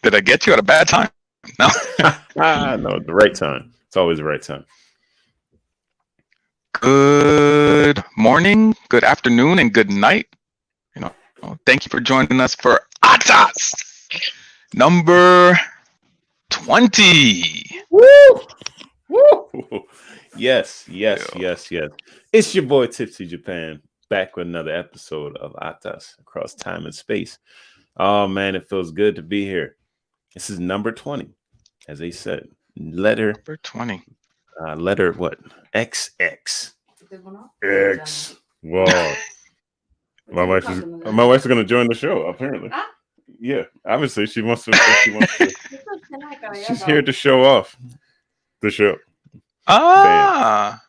Did I get you at a bad time? No. No, the right time. It's always the right time. Good morning, good afternoon, and good night. Thank you for joining us for Atas number 20. Woo! Woo! Yes. It's your boy TPC Japan back with another episode of Atas Across Time and Space. Oh man, it feels good to be here. This is number 20, as they said. Letter 20. Letter what? XX. X. Wow. My wife's gonna join the show, apparently. Yeah, obviously she wants to. She's here to show off the show. Ah.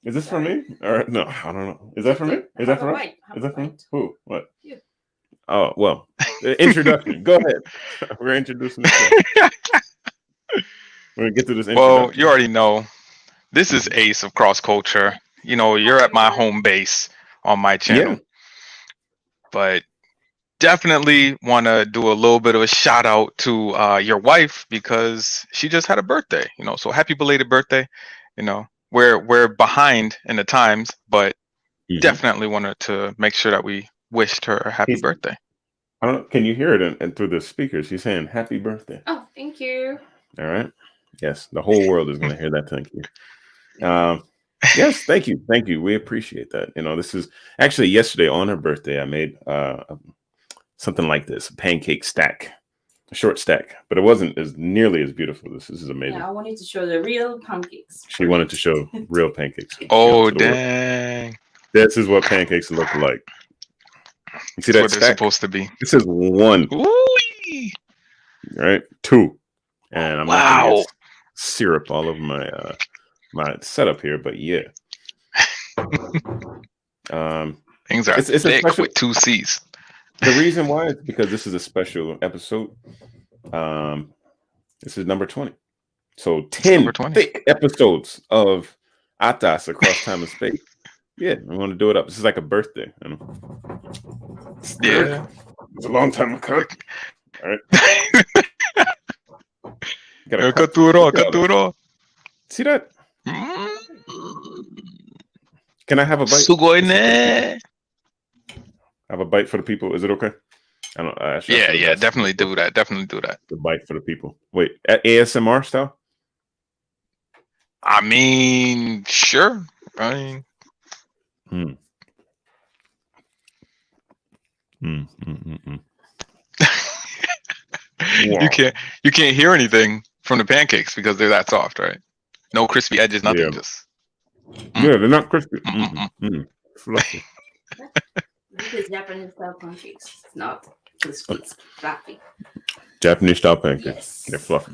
Bam. Is this for me? Or no, I don't know. Is that for me? Is that for me? Is that for me? Who? What? You. Oh, well. Introduction. Go ahead. We're introducing the show. We're gonna get to this introduction. Well, you already know. This is Ace of Cross Culture. You're at my home base on my channel. Yeah. But definitely want to do a little bit of a shout out to your wife because she just had a birthday. So happy belated birthday. We're behind in the times, but definitely wanted to make sure that we wished her a happy birthday. I don't know. Can you hear it? And through the speakers, she's saying happy birthday. Oh, thank you. All right. Yes, the whole world is going to hear that. Thank you. Yes, thank you. We appreciate that. This is actually yesterday on her birthday. I made something like this, a pancake stack, a short stack, but it wasn't as nearly as beautiful. This is amazing. Yeah, I wanted to show the real pancakes. She wanted to show real pancakes. Oh, dang. This is what pancakes look like. You see That's that what they're supposed to be. This is 1. Ooh. All right, 2. And I'm not going to get syrup all over my setup here, but yeah. Things are thick with 2 C's. The reason why is because this is a special episode. This is number 20. So 10 thick episodes of Atas Across Time and Space. Yeah, we want to do it up. This is like a birthday. Yeah. It's a long time ago. All right. Cut through it all. See that? Can I have a bite? Sugoi. Have a bite for the people. Is it okay? I don't. Yeah. Definitely do that. The bite for the people. Wait, ASMR style? I mean, sure. Wow. You can't hear anything from the pancakes because they're that soft, right? No crispy edges, nothing. Just yeah, they're not crispy. Fluffy. This is Japanese style pancakes. It's not crispy. It's fluffy. Japanese style pancakes. Yes. They're fluffy.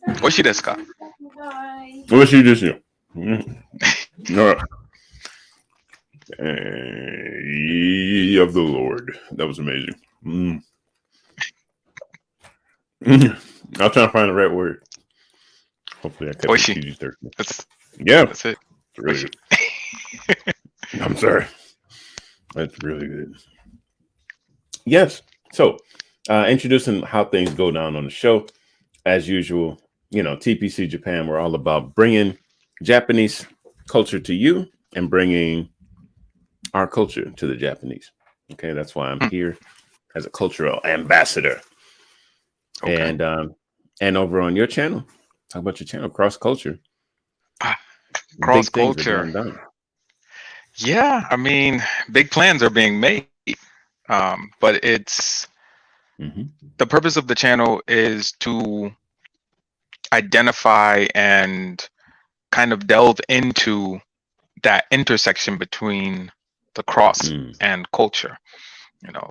Oishi desu ka? Oishi desu. No. Of the Lord. That was amazing. I'll try to find the right word. Hopefully I kept Oishi. PG-13. That's it. It's really good. I'm sorry. That's really good. Yes. So, introducing how things go down on the show. As usual, TPC Japan, we're all about bringing Japanese culture to you and bringing our culture to the Japanese. Okay, that's why I'm here as a cultural ambassador. Okay. And over on your channel, talk about your channel, Cross Culture. Cross Culture. Yeah, I mean, big plans are being made, but it's the purpose of the channel is to identify and kind of delve into that intersection between the cross and culture.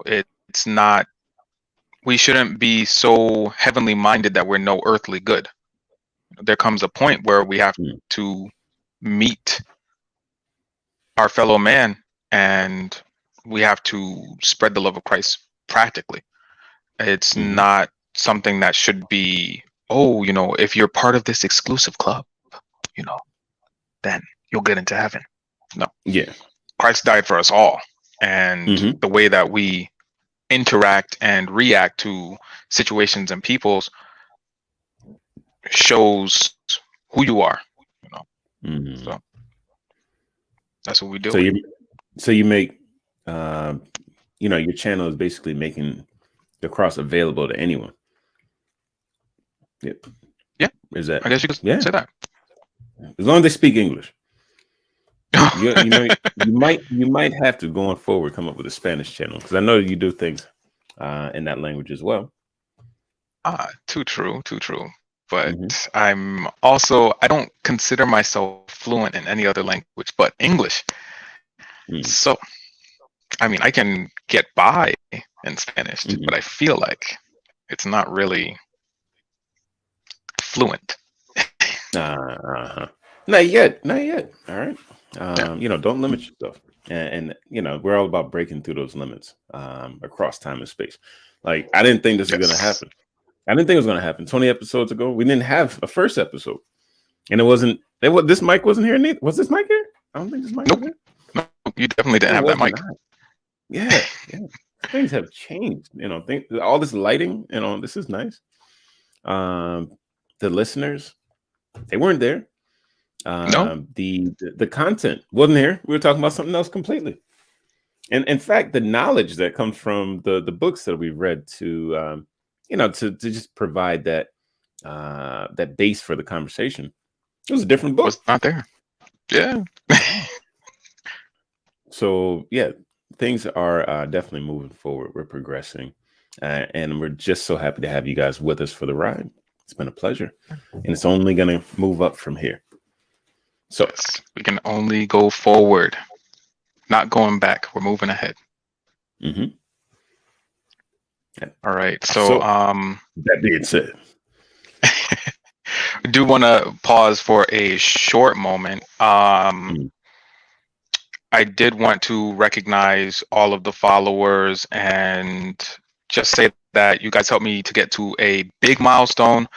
It's not, we shouldn't be so heavenly minded that we're no earthly good. There comes a point where we have to meet our fellow man and we have to spread the love of Christ practically. It's not something that should be, if you're part of this exclusive club, then you'll get into heaven. No. Yeah. Christ died for us all. And the way that we interact and react to situations and people's shows who you are, you know. Mhm. So that's what we do. So you make, your channel is basically making the cross available to anyone. Yep. Yeah, Is that? I guess you could Yeah. say that. As long as they speak English. You might have to going forward come up with a Spanish channel, because I know you do things in that language as well. Too true. But Mhm. I don't consider myself fluent in any other language but English. Mm. So, I mean, I can get by in Spanish, Mhm. but I feel like it's not really fluent. Uh-huh. Not yet. All right. Yeah. Don't limit yourself. And we're all about breaking through those limits across time and space. Like, I didn't think this was gonna Yes. happen. I didn't think it was gonna happen. 20 episodes ago, we didn't have a first episode. And this mic wasn't here neither. Was this mic here? I don't think this mic was Nope. here. No, you definitely didn't It have that was mic. not. Yeah. Things have changed. All this lighting, this is nice. The listeners, they weren't there. No. The content wasn't here. We were talking about something else completely. And in fact, the knowledge that comes from the books that we've read to to just provide that base for the conversation, it was a different book. Was not there. Yeah. So yeah, things are definitely moving forward. We're progressing, and we're just so happy to have you guys with us for the ride. It's been a pleasure, and it's only going to move up from here. So Yes, we can only go forward, not going back. We're moving ahead. mhm. All right. So, That being said, I do want to pause for a short moment. Mhm. I did want to recognize all of the followers and just say that you guys helped me to get to a big milestone.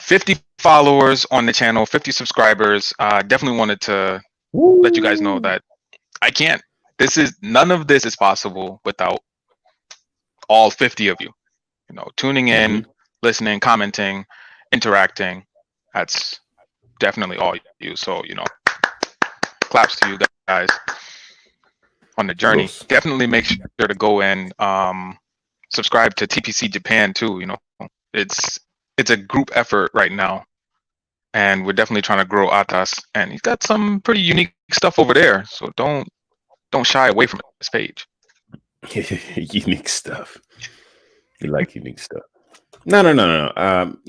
50 followers on the channel, 50 subscribers. Definitely wanted to let you guys know that I can't. None of this is possible without all 50 of you. Tuning in, listening, commenting, interacting. That's definitely all you. So, claps to you guys on the journey. Kudos. Definitely make sure to go and subscribe to TPC Japan too. It's a group effort right now, and we're definitely trying to grow Atas. And he's got some pretty unique stuff over there. So don't shy away from this page. Unique stuff. We like unique stuff. No.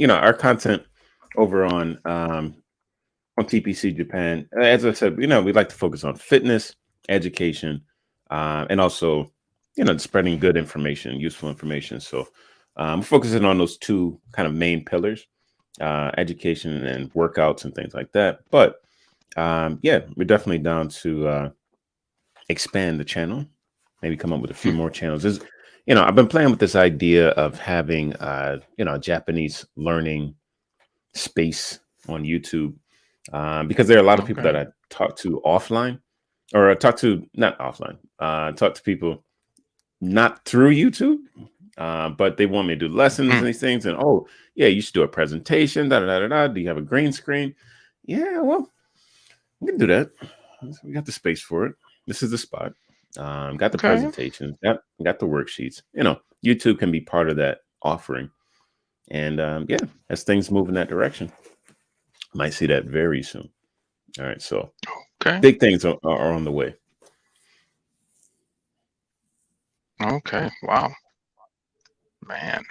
Our content over on TPC Japan, as I said, we like to focus on fitness, education, and also, spreading good information, useful information. So we're focusing on those two kind of main pillars, education and workouts and things like that. But we're definitely down to expand the channel, maybe come up with a few more channels. I've been playing with this idea of having a Japanese learning space on YouTube, because there are a lot of people that I talk to offline, or talk to not offline, talk to people not through YouTube, but they want me to do lessons and these things. And you should do a presentation. Do you have a green screen? Yeah, well, we can do that. We got the space for it. This is the spot. Got the presentations, got the worksheets. YouTube can be part of that offering. And as things move in that direction, might see that very soon. All right, so big things are on the way. Okay, wow, man,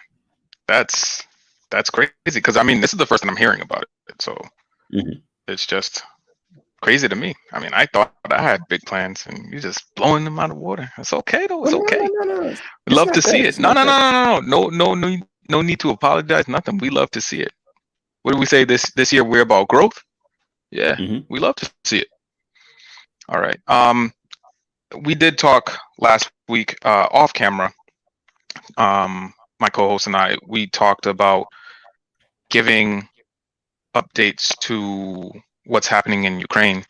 that's crazy, because I mean, this is the first time I'm hearing about it, so it's just crazy to me. I mean, I thought I had big plans, and you're just blowing them out of water. It's okay though. It's okay. No. We love to see it. No need to apologize. Nothing. We love to see it. What do we say this year? We're about growth. Yeah, we love to see it. All right. We did talk last week off camera. My co-host and I, we talked about giving updates to what's happening in Ukraine.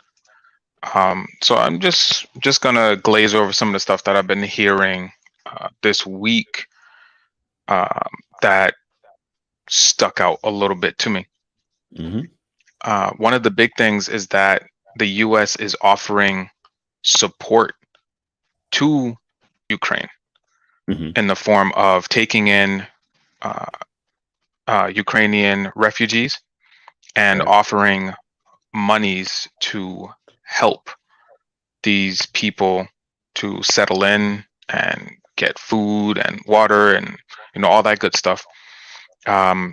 So I'm just gonna glaze over some of the stuff that I've been hearing this week that stuck out a little bit to me. One of the big things is that the U.S. is offering support to Ukraine in the form of taking in Ukrainian refugees and offering monies to help these people to settle in and get food and water and all that good stuff.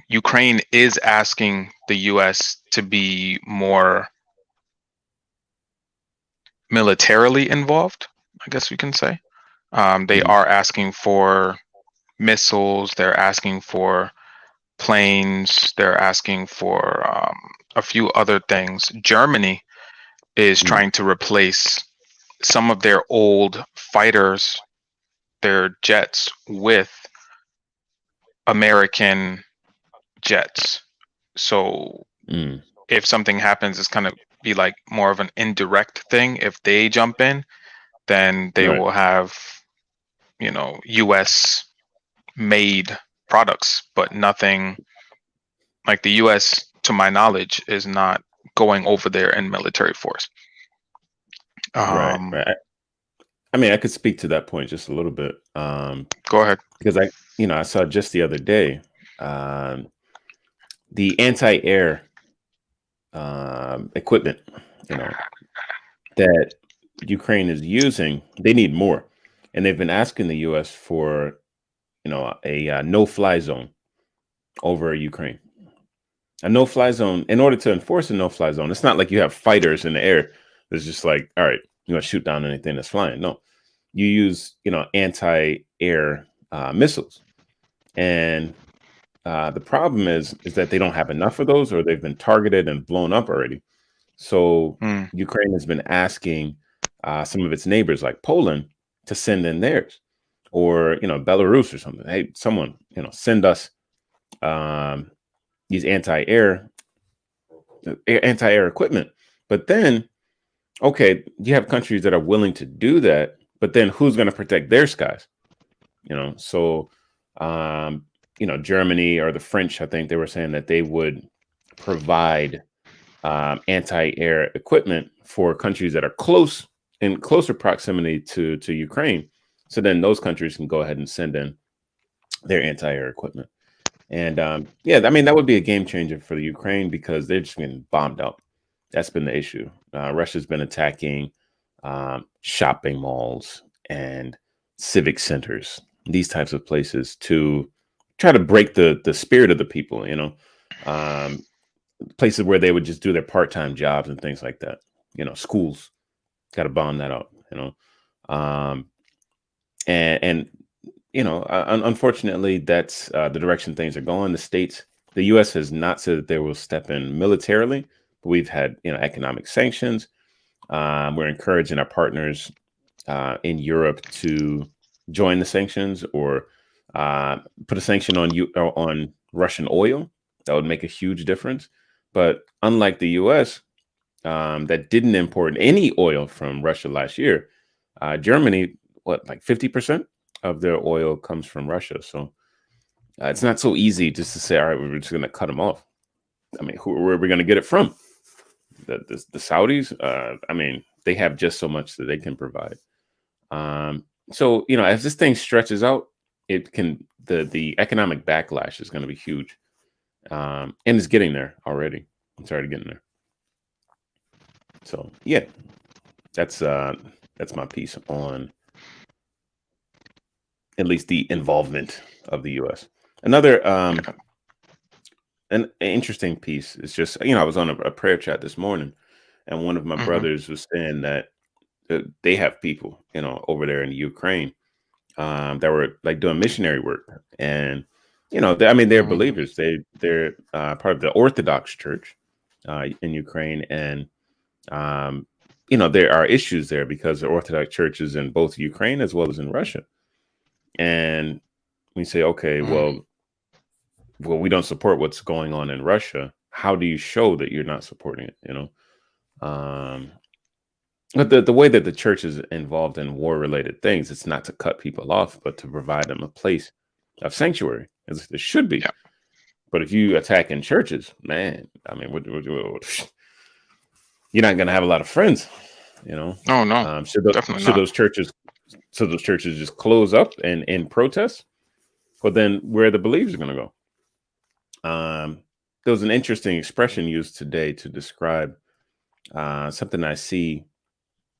Ukraine is asking the U.S. to be more militarily involved, I guess we can say. They are asking for missiles, they're asking for planes, they're asking for a few other things. Germany is trying to replace some of their old fighters, their jets, with American jets. So if something happens, it's kind of be like more of an indirect thing. If they jump in, then they will have, US made products, but nothing like the US, to my knowledge, is not going over there in military force. Right. I mean, I could speak to that point just a little bit. Go ahead. Because I saw just the other day, the anti-air equipment, that Ukraine is using, they need more, and they've been asking the U.S. for, a no-fly zone over Ukraine. A no-fly zone. In order to enforce a no-fly zone, it's not like you have fighters in the air. It's just like, all right, you want to shoot down anything that's flying. No, you use, anti-air missiles. And the problem is that they don't have enough of those, or they've been targeted and blown up already. So Ukraine has been asking some of its neighbors, like Poland, to send in theirs, or Belarus or something. Hey, someone send us these anti-air equipment. But then, okay, you have countries that are willing to do that, but then who's going to protect their skies? So Germany or the French, I think they were saying that they would provide anti-air equipment for countries that are in closer proximity to Ukraine. So then those countries can go ahead and send in their anti-air equipment. And I mean, that would be a game changer for the Ukraine, because they're just getting bombed out. That's been the issue. Russia's been attacking shopping malls and civic centers, these types of places, to try to break the spirit of the people, places where they would just do their part-time jobs and things like that. Schools, got to bomb that out, unfortunately, that's the direction things are going. The U.S. has not said that they will step in militarily, but we've had, economic sanctions. We're encouraging our partners in Europe to join the sanctions, or put a sanction on Russian oil. That would make a huge difference. But unlike the U.S., that didn't import any oil from Russia last year, Germany, like 50% of their oil comes from Russia. So it's not so easy just to say, all right, we're just going to cut them off. I mean, where are we going to get it from? The Saudis? I mean, they have just so much that they can provide. So, as this thing stretches out, the economic backlash is going to be huge. And it's getting there already. It's already getting there. So, yeah, that's my piece on at least the involvement of the U.S. Another an interesting piece is just, I was on a prayer chat this morning, and one of my brothers was saying that they have people, over there in Ukraine that were like doing missionary work, and they're believers. They're part of the Orthodox Church in Ukraine, and there are issues there because the Orthodox Church is in both Ukraine as well as in Russia. And we say, okay, well, we don't support what's going on in Russia. How do you show that you're not supporting it? But the way that the church is involved in war-related things, it's not to cut people off, but to provide them a place of sanctuary, as it should be. Yeah. But if you attack in churches, man, I mean, you're not going to have a lot of friends, you know. Oh no, definitely Should not. those churches just close up and in protest? Well, then where are the believers going to go? There was an interesting expression used today to describe something I see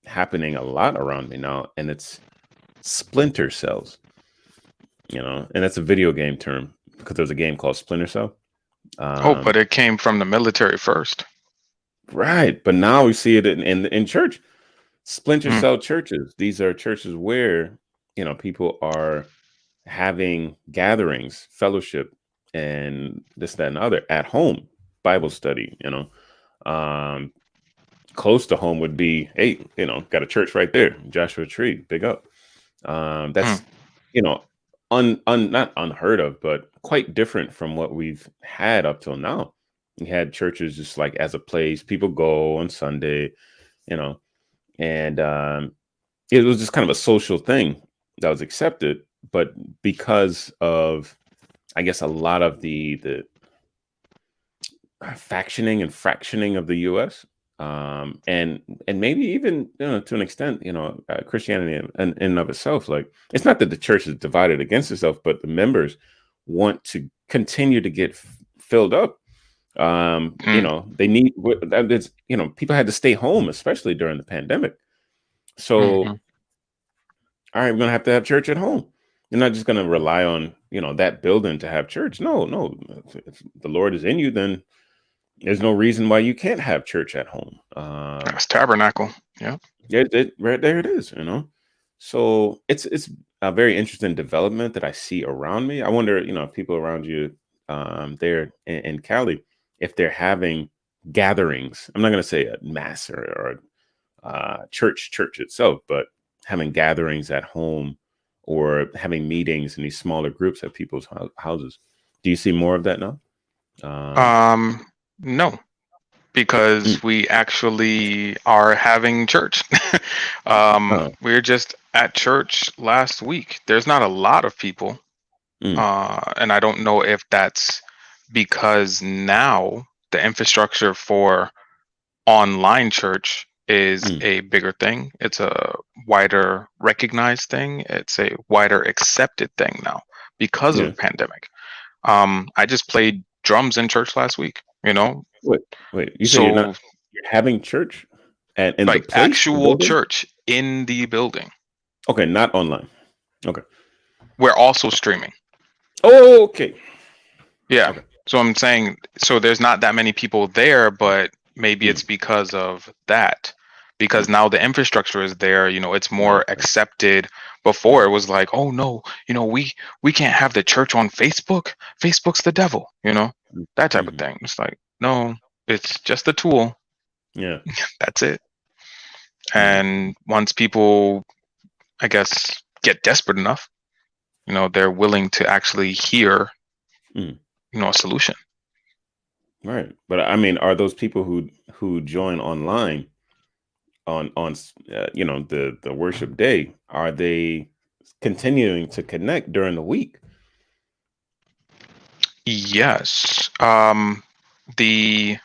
happening a lot around me now, and it's splinter cells. You know, and that's a video game term because there's a game called Splinter Cell. But it came from the military first. Right, but now we see it in church. Splinter Mm. cell churches. These are churches where, you know, people are having gatherings, fellowship, and this, that, and other at home, Bible study, you know. Close to home would be, hey, you know, got a church right there, Joshua Tree, big up. That's, you know, not unheard of, but quite different from what we've had up till now. We had churches just like as a place, people go on Sunday, you know, and it was just kind of a social thing that was accepted. But because of, I guess, a lot of the factioning and fractioning of the U.S. And maybe even, you know, to an extent, you know, Christianity in and of itself, like, it's not that the church is divided against itself, but the members want to continue to get filled up. You know, they need, you know, people had to stay home, especially during the pandemic. So, all right, we're gonna have to have church at home. You're not just gonna rely on, you know, that building to have church. No. If the Lord is in you, then there's no reason why you can't have church at home. That's tabernacle. Yeah. Right there it is, you know. So it's a very interesting development that I see around me. I wonder, you know, if people around you there in Cali, if they're having gatherings. I'm not going to say a mass or church itself, but having gatherings at home or having meetings in these smaller groups at people's houses. Do you see more of that now? No, because we actually are having church. We were just at church last week. There's not a lot of people, and I don't know if that's because now the infrastructure for online church is a bigger thing. It's a wider recognized thing. It's a wider accepted thing now because of the pandemic. I just played drums in church last week, you know. Wait, you say you're having church in like the place, actual church in the building. Okay, not online. Okay. We're also streaming. Oh, okay. Yeah. Okay. So I'm saying, so there's not that many people there, but maybe it's because of that. Because now the infrastructure is there, you know, it's more accepted. Before it was like, oh no, you know, we can't have the church on Facebook. Facebook's the devil, you know, that type of thing. It's like, no, it's just a tool. Yeah. That's it. And once people, I guess, get desperate enough, you know, they're willing to actually hear, you know, a solution. Right. But I mean, are those people who join online on you know, the worship day, are they continuing to connect during the week? Yes. The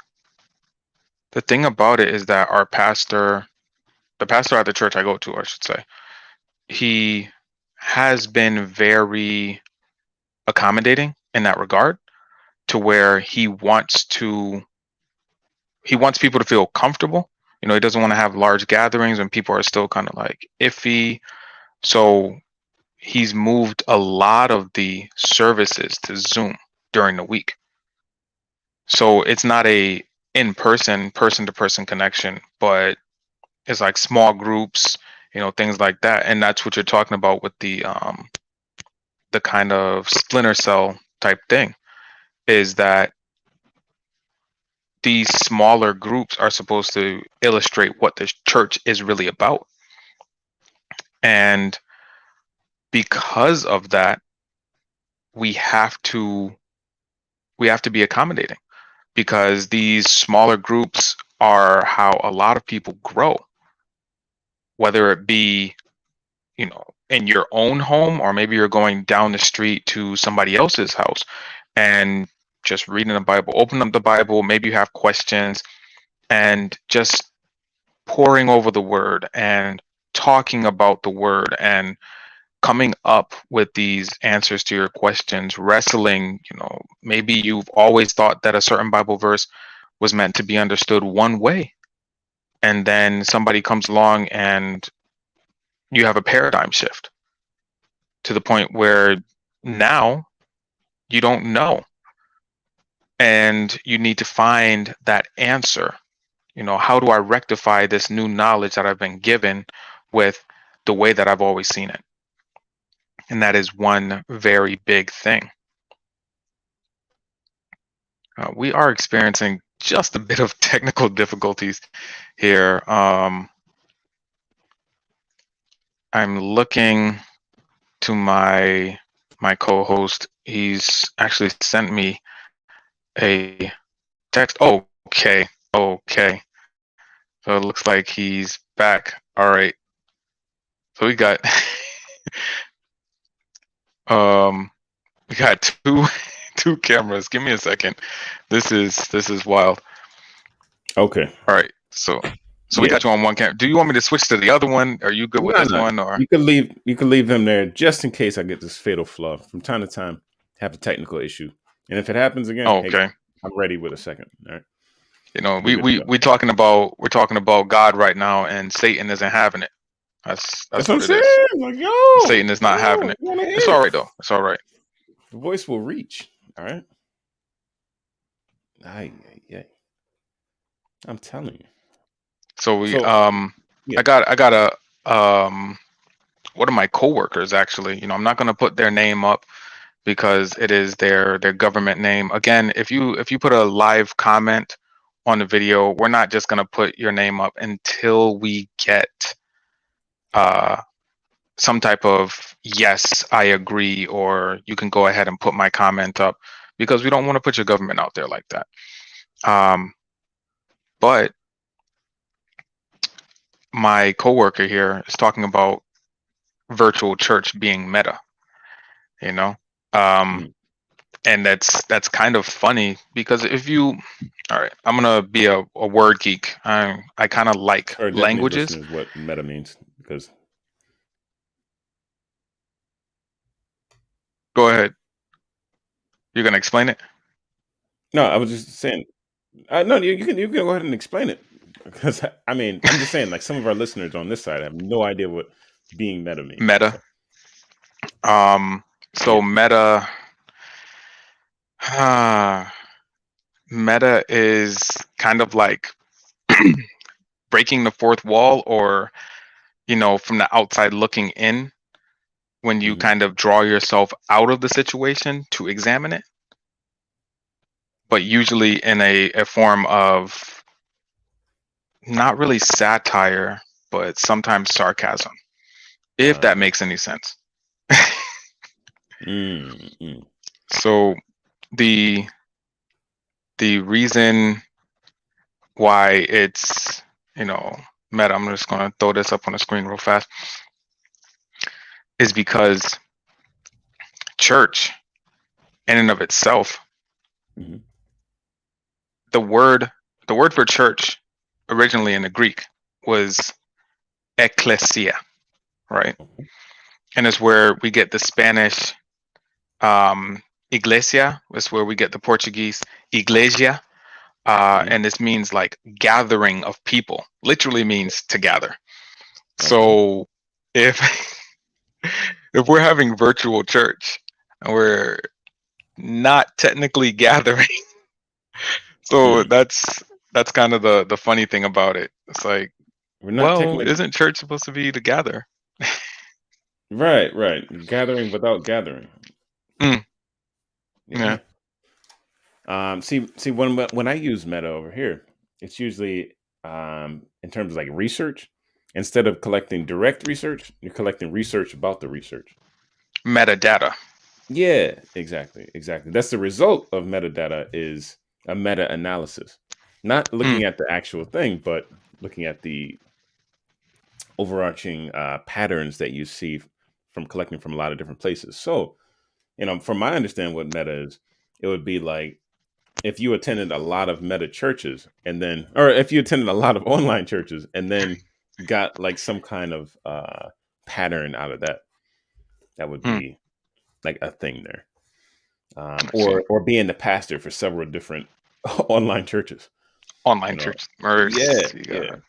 thing about it is that our pastor, the pastor at the church I go to, I should say, he has been very accommodating in that regard, to where he wants people to feel comfortable. You know, he doesn't want to have large gatherings when people are still kind of like iffy. So he's moved a lot of the services to Zoom during the week. So it's not a in-person, person-to-person connection, but it's like small groups, you know, things like that. And that's what you're talking about with the kind of splinter cell type thing, is that these smaller groups are supposed to illustrate what the church is really about. And because of that, we have to be accommodating, because these smaller groups are how a lot of people grow. whether it be, in your own home, or maybe you're going down the street to somebody else's house and just reading the Bible. Open up the Bible, maybe you have questions, and just pouring over the word and talking about the word and coming up with these answers to your questions, wrestling. Maybe you've always thought that a certain Bible verse was meant to be understood one way, and then somebody comes along and you have a paradigm shift to the point where now you don't know, and you need to find that answer. How do I rectify this new knowledge that I've been given with the way that I've always seen it? And that is one very big thing. We are experiencing just a bit of technical difficulties here. I'm looking to my co-host. He's actually sent me a text. Oh, okay. So it looks like he's back. All right. So we got we got two cameras. Give me a second. This is wild. Okay. All right. So we got you on one camera. Do you want me to switch to the other one? Are you good with this one? Or you can leave him there just in case I get this fatal flaw. From time to time, have a technical issue, and if it happens again, okay, hey, I'm ready with a second. All right. we're talking about God right now, and Satan isn't having it. That's what I'm saying. Like, yo, Satan is not having it. It's all right though. It's all right. The voice will reach. All right. Yeah. I'm telling you. So I got a one of my coworkers actually. I'm not going to put their name up because it is their government name. Again, if you put a live comment on the video, we're not just going to put your name up until we get some type of yes, I agree, or you can go ahead and put my comment up, because we don't want to put your government out there like that. But my coworker here is talking about virtual church being meta, and that's kind of funny, because all right, I'm gonna be a word geek. I kind of like languages. What meta means, because go ahead. You're gonna explain it? No, I was just saying. No, you can go ahead and explain it, because I'm just saying, like, some of our listeners on this side have no idea what being meta means. Meta. So meta. Meta is kind of like breaking the fourth wall, or from the outside looking in, when you kind of draw yourself out of the situation to examine it, but usually in a form of not really satire, but sometimes sarcasm, if that makes any sense. So the reason why it's meta, I'm just going to throw this up on the screen real fast, is because church in and of itself, the word for church originally in the Greek was ecclesia, right? And it's where we get the Spanish iglesia. It's where we get the Portuguese iglesia. And this means like gathering of people, literally means to gather. So if we're having virtual church and we're not technically gathering, so that's kind of the funny thing about it. It's like, isn't church supposed to be to gather? Right. Gathering without gathering. Yeah. See, when I use meta over here, it's usually in terms of like research. Instead of collecting direct research, you're collecting research about the research. Metadata. Yeah, exactly. That's the result of metadata, is a meta-analysis. Not looking at the actual thing, but looking at the overarching patterns that you see from collecting from a lot of different places. So, from my understanding, what meta is, it would be like if you attended a lot of meta churches and then, or if you attended a lot of online churches and then got like some kind of pattern out of that, that would Hmm. be like a thing there. I see. Or being the pastor for several different online churches. Online You know, church. yeah, You yeah. got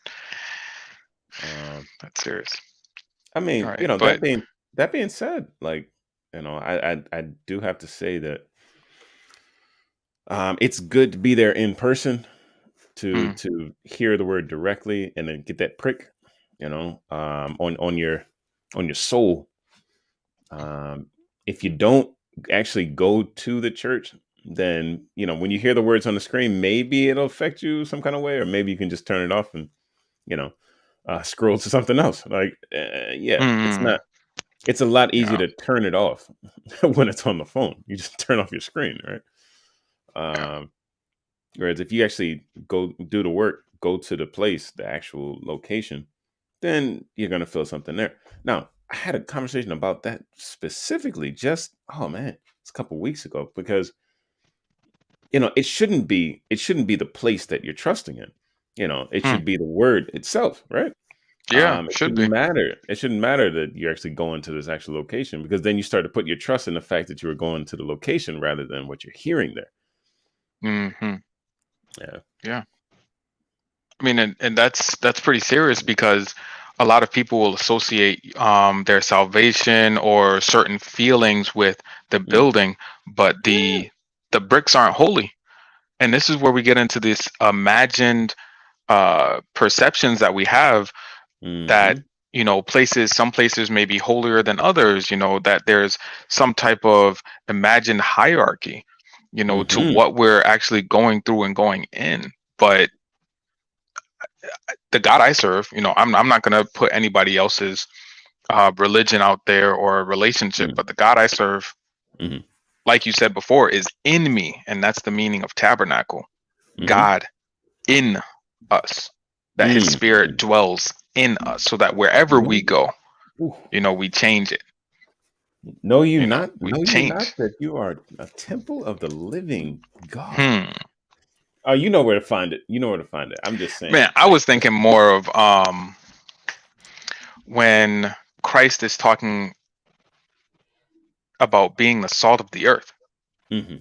that's serious. I All mean, right, but that being said, like, I do have to say that it's good to be there in person to mm, to hear the word directly and then get that prick, on your soul. Um, if you don't actually go to the church, then when you hear the words on the screen, maybe it'll affect you some kind of way, or maybe you can just turn it off and you know scroll to something else. Like, yeah, it's mm, not. It's a lot easier yeah, to turn it off when it's on the phone. You just turn off your screen, right? yeah. Um, Whereas if you actually go do the work, go to the place, the actual location, then you're gonna feel something there. Now, I had a conversation about that specifically oh man, it's a couple weeks ago because it shouldn't be the place that you're trusting in. It Hmm. should be the word itself, right? Yeah, It should shouldn't be. matter. It shouldn't matter that you're actually going to this actual location because then you start to put your trust in the fact that you were going to the location rather than what you're hearing there. Hmm. Yeah. Yeah. I mean, and that's pretty serious because a lot of people will associate their salvation or certain feelings with the Mm. building, but Yeah. the bricks aren't holy. And this is where we get into this imagined perceptions that we have that Hmm. some places may be holier than others, that there's some type of imagined hierarchy, to Hmm. what we're actually going through and going in. But the God I serve, I'm not going to put anybody else's religion out there or a relationship, but the God I serve, Hmm. like you said before, is in me, and that's the meaning of tabernacle. Hmm. God in us, that His Mm. Spirit dwells in us, so that wherever we No. go, Ooh. we change it. We We change. not that you are a temple of the living God. Hmm. Oh, you know where to find it. You know where to find it. I'm just saying, Man, I like, was thinking more of when Christ is talking about being the salt of the earth, hmm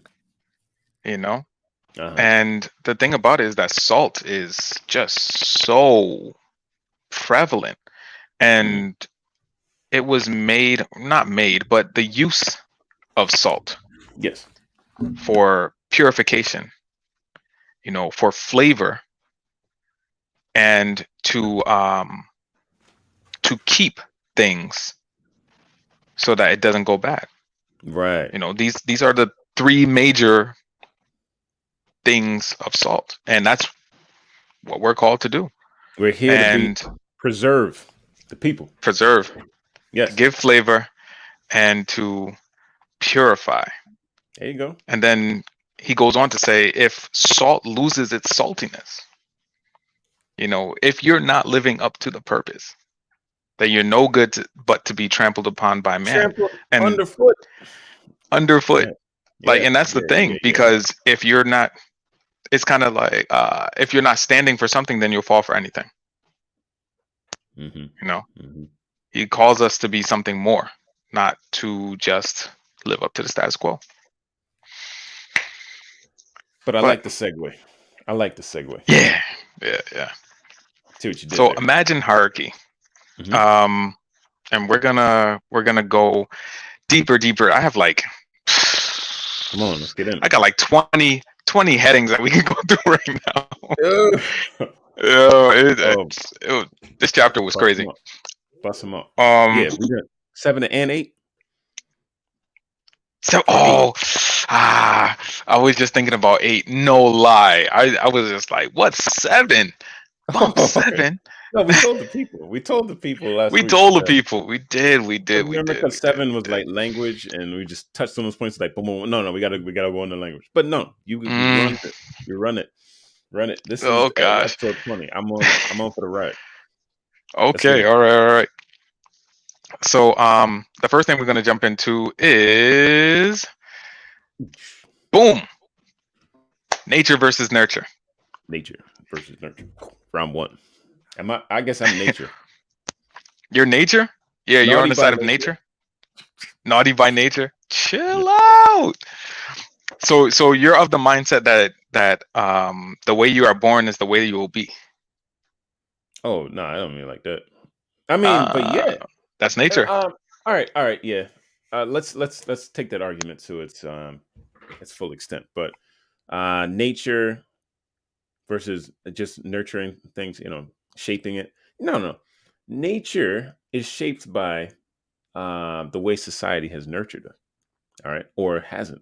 you know? uh-huh. And the thing about it is that salt is just so prevalent. Mm. And it was made, not made, but the use of salt Yes. for purification, for flavor and to keep things so that it doesn't go bad. Right. These are the three major things of salt, and that's what we're called to do. We're here to be And preserve the people. preserve, to Yes. give flavor, and to purify. There you go. And then he goes on to say, if salt loses its saltiness, if you're not living up to the purpose, that you're no good but to be trampled upon by man Trampled and underfoot. underfoot. Yeah. Like, Yeah. and that's the Yeah. Yeah. thing, Yeah. because if you're not, it's kind of like, if you're not standing for something, then you'll fall for anything. Hmm. You know, Hmm. he calls us to be something more, not to just live up to the status quo. But I But like the segue. I like the segue. yeah, yeah, yeah. See what you did So there. imagine hierarchy. Hmm. Um, and we're gonna go deeper. I have like, Come on, let's get in I it. got like 20 headings that we can go through right now. Ugh. Oh, Oh, this chapter was bust them crazy. up. Bust them up. Um, Yeah, we got 7 and 8 so or 8. I was just thinking about 8. No lie, I was just like, what, 7? Bump Oh, okay. 7. No, we told the people. We told the people last We week. told the people. We did. Remember, because 7 was like language, and we just touched on those points. Like, boom, boom. No, we gotta go into language. But no, you Mm, run it. You run it. Run it. This is oh gosh. episode 20. I'm on for the ride. Okay, all right, all right. So, the first thing we're going to jump into is boom, nature versus nurture. Nature versus nurture. Round one. I guess I'm nature. You're nature? Yeah, you're on Naughty the by side of nature. nature. Naughty by nature. Chill out. So you're of the mindset that the way you are born is the way you will be. Oh no, I don't mean like that. I mean, but Uh, yeah. that's nature. All right, yeah. Let's take that argument to its full extent. But nature versus just nurturing things, shaping it. No. Nature is shaped by the way society has nurtured us. All right, or hasn't.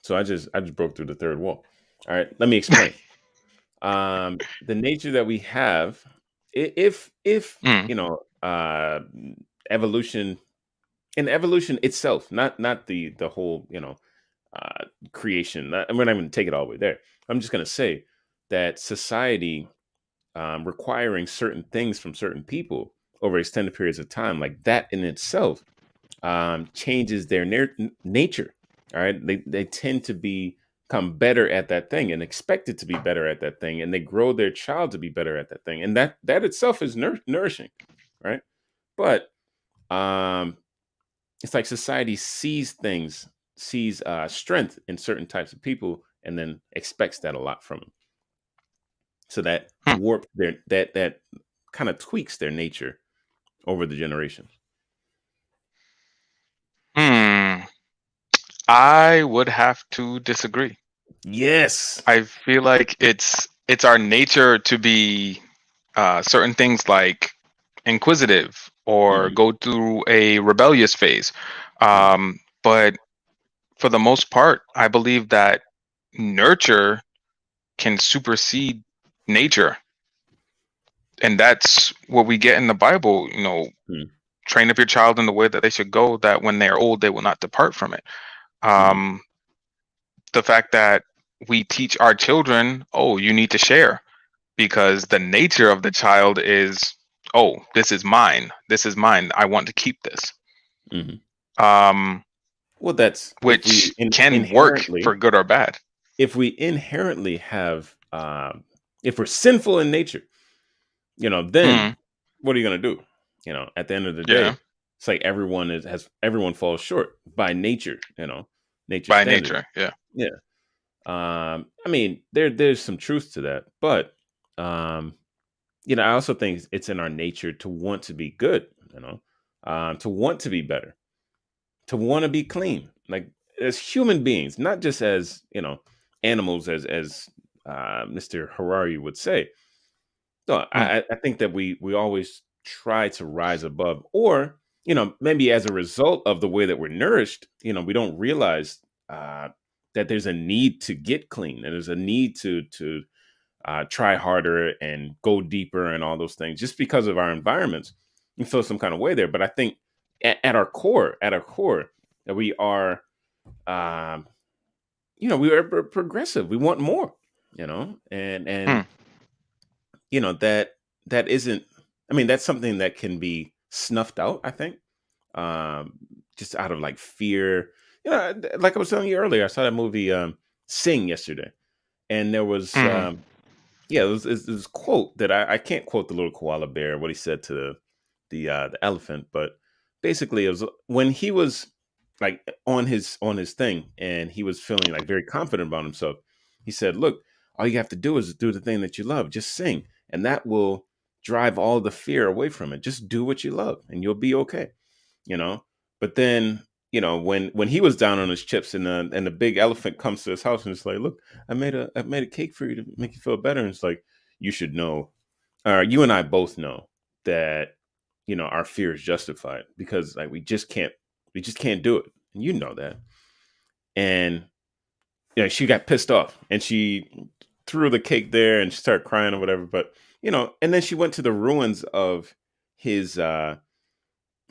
So I just broke through the third wall. All right, let me explain. The nature that we have, if Mm, evolution, and evolution itself, not the whole creation. We're not going to take it all the way there. I'm just going to say that society requiring certain things from certain people over extended periods of time, like that in itself, changes their nature. All right, they tend to become better at that thing and expected to be better at that thing, and they grow their child to be better at that thing, and that itself is nourishing, right? But um, it's like society sees strength in certain types of people, and then expects that a lot from them. So that hmm. warp their that kind of tweaks their nature over the generations. Hmm. I would have to disagree. Yes. I feel like it's our nature to be certain things like inquisitive or Hmm. go through a rebellious phase. But for the most part, I believe that nurture can supersede nature. And that's what we get in the Bible, Hmm. train up your child in the way that they should go, that when they're old, they will not depart from it. Hmm. Um, the fact that we teach our children, oh, you need to share because the nature of the child is, oh, this is mine. This is mine. I want to keep this. Hmm. Um, Well, that's which can work for good or bad. if we inherently have if we're sinful in nature, then Mm, what are you going to do? At the end of the yeah, day, it's like everyone falls short by nature, nature by standard. nature. Yeah. Yeah. I mean, there's some truth to that, but um, I also think it's in our nature to want to be good, to want to be better, to want to be clean, like as human beings, not just as animals, as Mr. Harari would say. So Mm, I think that we always try to rise above, or maybe as a result of the way that we're nourished, we don't realize uh, that there's a need to get clean, and there's a need to try harder and go deeper and all those things, just because of our environments. You feel some kind of way there, but I think at our core, that we are, um, we are progressive. We want more, and mm, that isn't. I mean, that's something that can be snuffed out, I think, um, just out of like fear. Like I was telling you earlier, I saw that movie Sing yesterday, and there was mm, yeah, it was this quote that I can't quote the little koala bear what he said to the elephant, but basically it was when he was like on his thing, and he was feeling like very confident about himself. He said, "Look, all you have to do is do the thing that you love. Just sing, and that will drive all the fear away from it. Just do what you love, and you'll be okay." You know. But then when he was down on his chips, and the big elephant comes to his house, and it's like, "Look, I made a cake for you to make you feel better." And it's like, you should know, or you and I both know that our fear is justified, because like we just can't do it, and you know that. And she got pissed off, and she threw the cake there, and she started crying or whatever. But and then she went to the ruins of his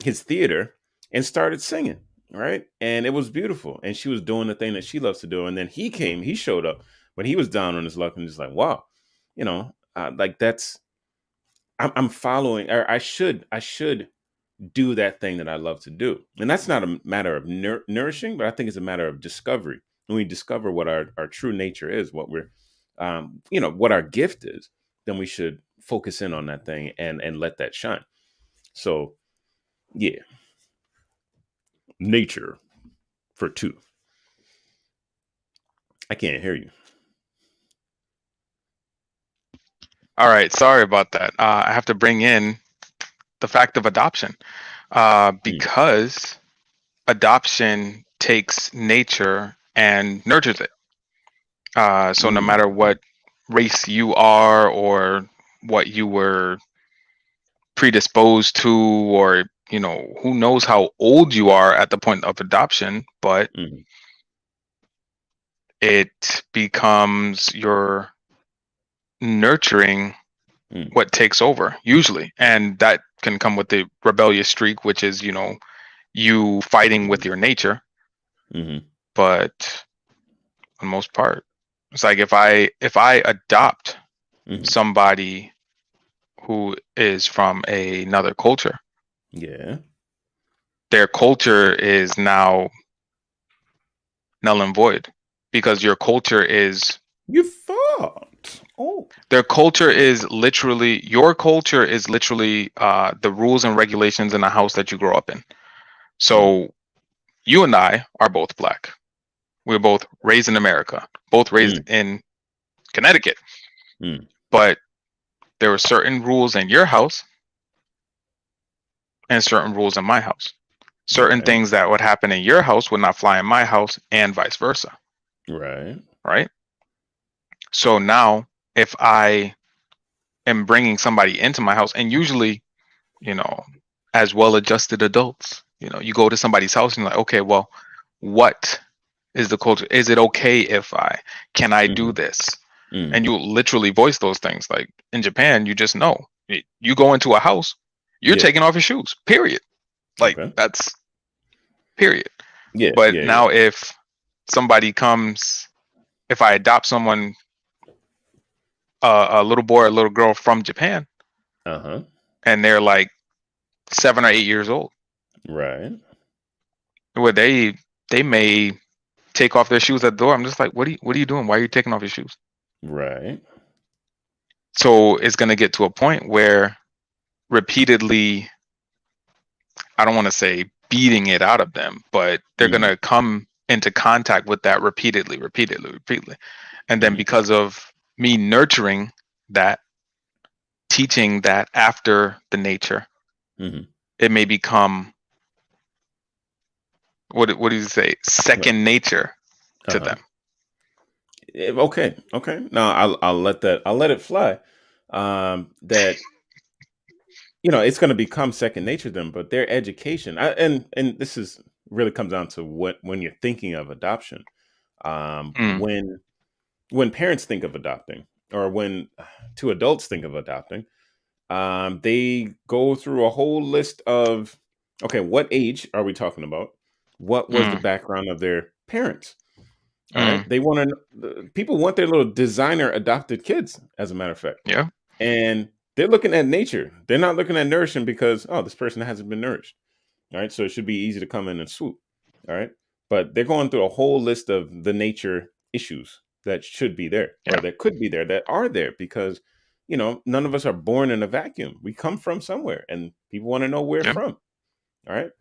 his theater and started singing, right? And it was beautiful, and she was doing the thing that she loves to do. And then he showed up when he was down on his luck, and just like, wow, like I'm following, or I should do that thing that I love to do. And that's not a matter of nourishing, but I think it's a matter of discovery. When we discover what our true nature is, what we're, what our gift is, then we should focus in on that thing and let that shine. So, yeah, nature for two. I can't hear you. All right, sorry about that. I have to bring in the fact of adoption, because adoption takes nature and nurtures it. So no matter what race you are or what you were predisposed to, or who knows how old you are at the point of adoption, but Mhm. it becomes your nurturing Mm. what takes over usually, and that can come with the rebellious streak, which is you fighting with your nature. Mhm. But for the most part, it's like if I adopt Mhm. somebody who is from another culture, Yeah. their culture is now null and void, because your culture is You thought. Oh. their culture is literally your culture is literally the rules and regulations in the house that you grow up in. So you and I are both black. We're both raised in America, both raised Mm. in Connecticut, Mm. but there were certain rules in your house and certain rules in my house. Certain Right. things that would happen in your house would not fly in my house, and vice versa, Right. right? So now, if I am bringing somebody into my house, and usually, you know, as well-adjusted adults, you go to somebody's house and you're like, okay, well, what is the culture? Is it okay if can I do Mhm. this? And Mhm. you literally voice those things. Like in Japan, you just know. You go into a house, you're Yeah. taking off your shoes. Period. Like Okay. that's period. Yeah. But Yeah. Yeah. now if somebody comes, if I adopt someone, a little boy or a little girl from Japan, Uh-huh. and they're like 7 or 8 years old, Right. where they may take off their shoes at the door. I'm just like, what are you doing? Why are you taking off your shoes? Right. So it's gonna get to a point where repeatedly, I don't want to say beating it out of them, but they're Mhm. gonna come into contact with that repeatedly. And then Mhm. because of me nurturing that, teaching that after the nature, Mhm. it may become, what do you say, Right. second nature to Uh-huh. them. Okay. Okay. No, I'll let it fly. That it's going to become second nature to them, but their education, and this is really comes down to what when you're thinking of adoption, Mm, when parents think of adopting, or when two adults think of adopting, they go through a whole list of, okay, what age are we talking about? What was the mm, background of their parents? All right. mm, They want to, people want their little designer adopted kids, as a matter of fact. yeah, And they're looking at nature. They're not looking at nourishing because, oh, this person hasn't been nourished. All right. So it should be easy to come in and swoop. All right. But they're going through a whole list of the nature issues that should be there, or yeah, that could be there, that are there, because, none of us are born in a vacuum. We come from somewhere, and people want to know where yeah, from. All right.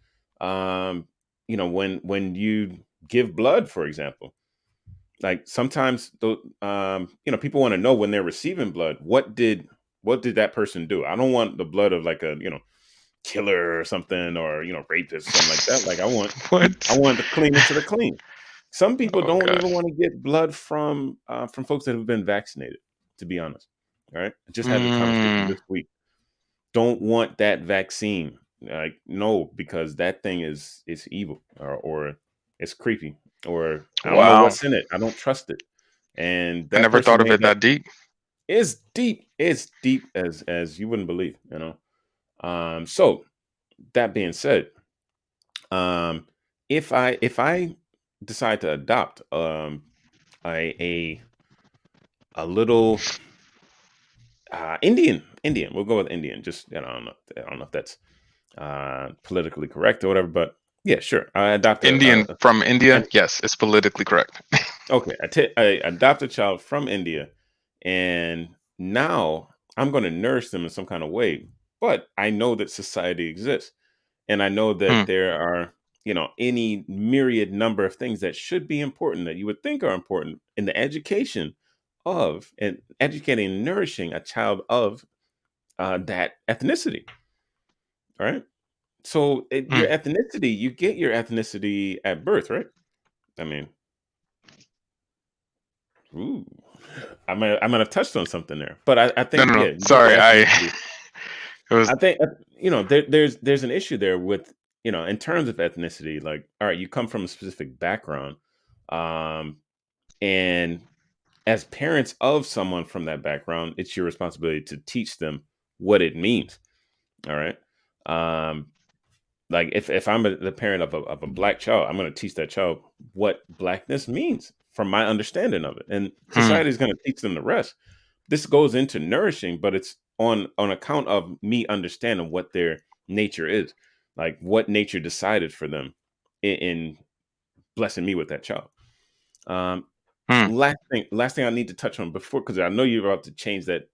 When you give blood, for example, like sometimes people want to know when they're receiving blood, what did that person do? I don't want the blood of like a killer or something, or rapist, something like that. Like I what? want the cleanest of the clean. Some people Oh don't god. even want to get blood from folks that have been vaccinated, to be honest. All right, I just had this conversation Mm, this week. Don't want that vaccine. Like, no, because that thing is evil, or it's creepy, or I don't know wow. what's in it. I don't trust it. And I that never person thought of may it have, that deep. it's deep. It's deep as you wouldn't believe. So that being said, um, if I decide to adopt a a little Indian Indian. We'll go with Indian. Just I don't know if that's politically correct or whatever, but yeah, sure. I adopt Indian from India, and yes, it's politically correct. okay, I adopt a child from India, and now I'm going to nourish them in some kind of way. But I know that society exists, and I know that Hmm, there are, any myriad number of things that should be important that you would think are important in the education of and educating and nourishing a child of that ethnicity. All right. So hmm. your ethnicity, you get your ethnicity at birth, right? I mean, ooh, I might have touched on something there, but I No, think no, no. yeah, you get Sorry, your ethnicity. it was. I think there's an issue there with in terms of ethnicity. Like, all right, you come from a specific background, um, and as parents of someone from that background, it's your responsibility to teach them what it means. All right. Um, like if I'm the parent of a black child, I'm going to teach that child what blackness means from my understanding of it, and Hmm, society is going to teach them the rest. This goes into nourishing, but it's on account of me understanding what their nature is, like what nature decided for them in blessing me with that child. Um, hmm. last thing I need to touch on before, because I know you're about to change that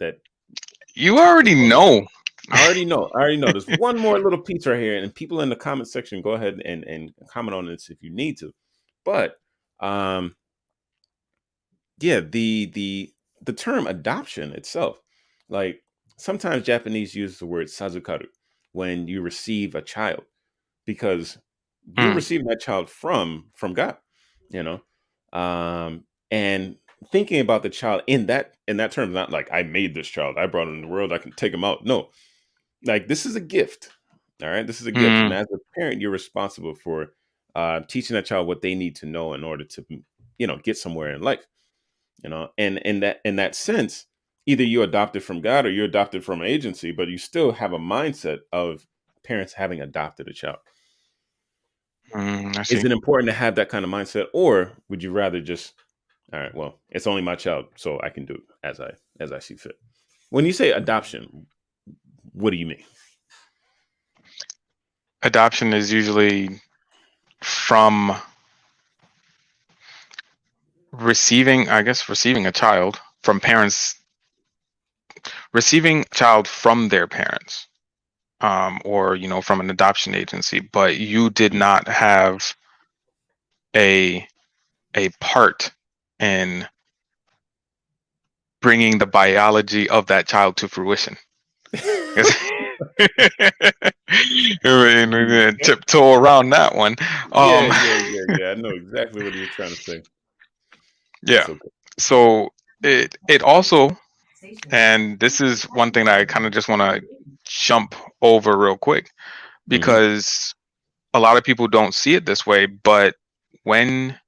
You topic. already know. I already know. I already know. There's one more little piece right here, and people in the comment section, go ahead and comment on this if you need to. But um, yeah, the term adoption itself, like sometimes Japanese use the word sazukaru when you receive a child, because you're Hmm, receiving that child from God, you know, and thinking about the child in that term, not like I made this child, I brought him in the world, I can take him out. No, like this is a gift. All right, this is a gift, hmm, and as a parent, you're responsible for teaching that child what they need to know in order to get somewhere in life. And in that sense, either you adopted from God or you adopted from an agency, but you still have a mindset of parents having adopted a child. I Is see. it important to have that kind of mindset, or would you rather just, all right, well, it's only my child, so I can do as I see fit? When you say adoption, what do you mean? Adoption is usually from receiving, I guess, receiving a child from parents, receiving a child from their parents, or from an adoption agency, but you did Mm. not have a a part in bringing the biology of that child to fruition. Tiptoe around that one. Yeah, Um, yeah, yeah, yeah. I know exactly what he was trying to say. yeah. It's okay. So it also, and this is one thing that I kind of just want to jump over real quick, Hmm. because a lot of people don't see it this way, but when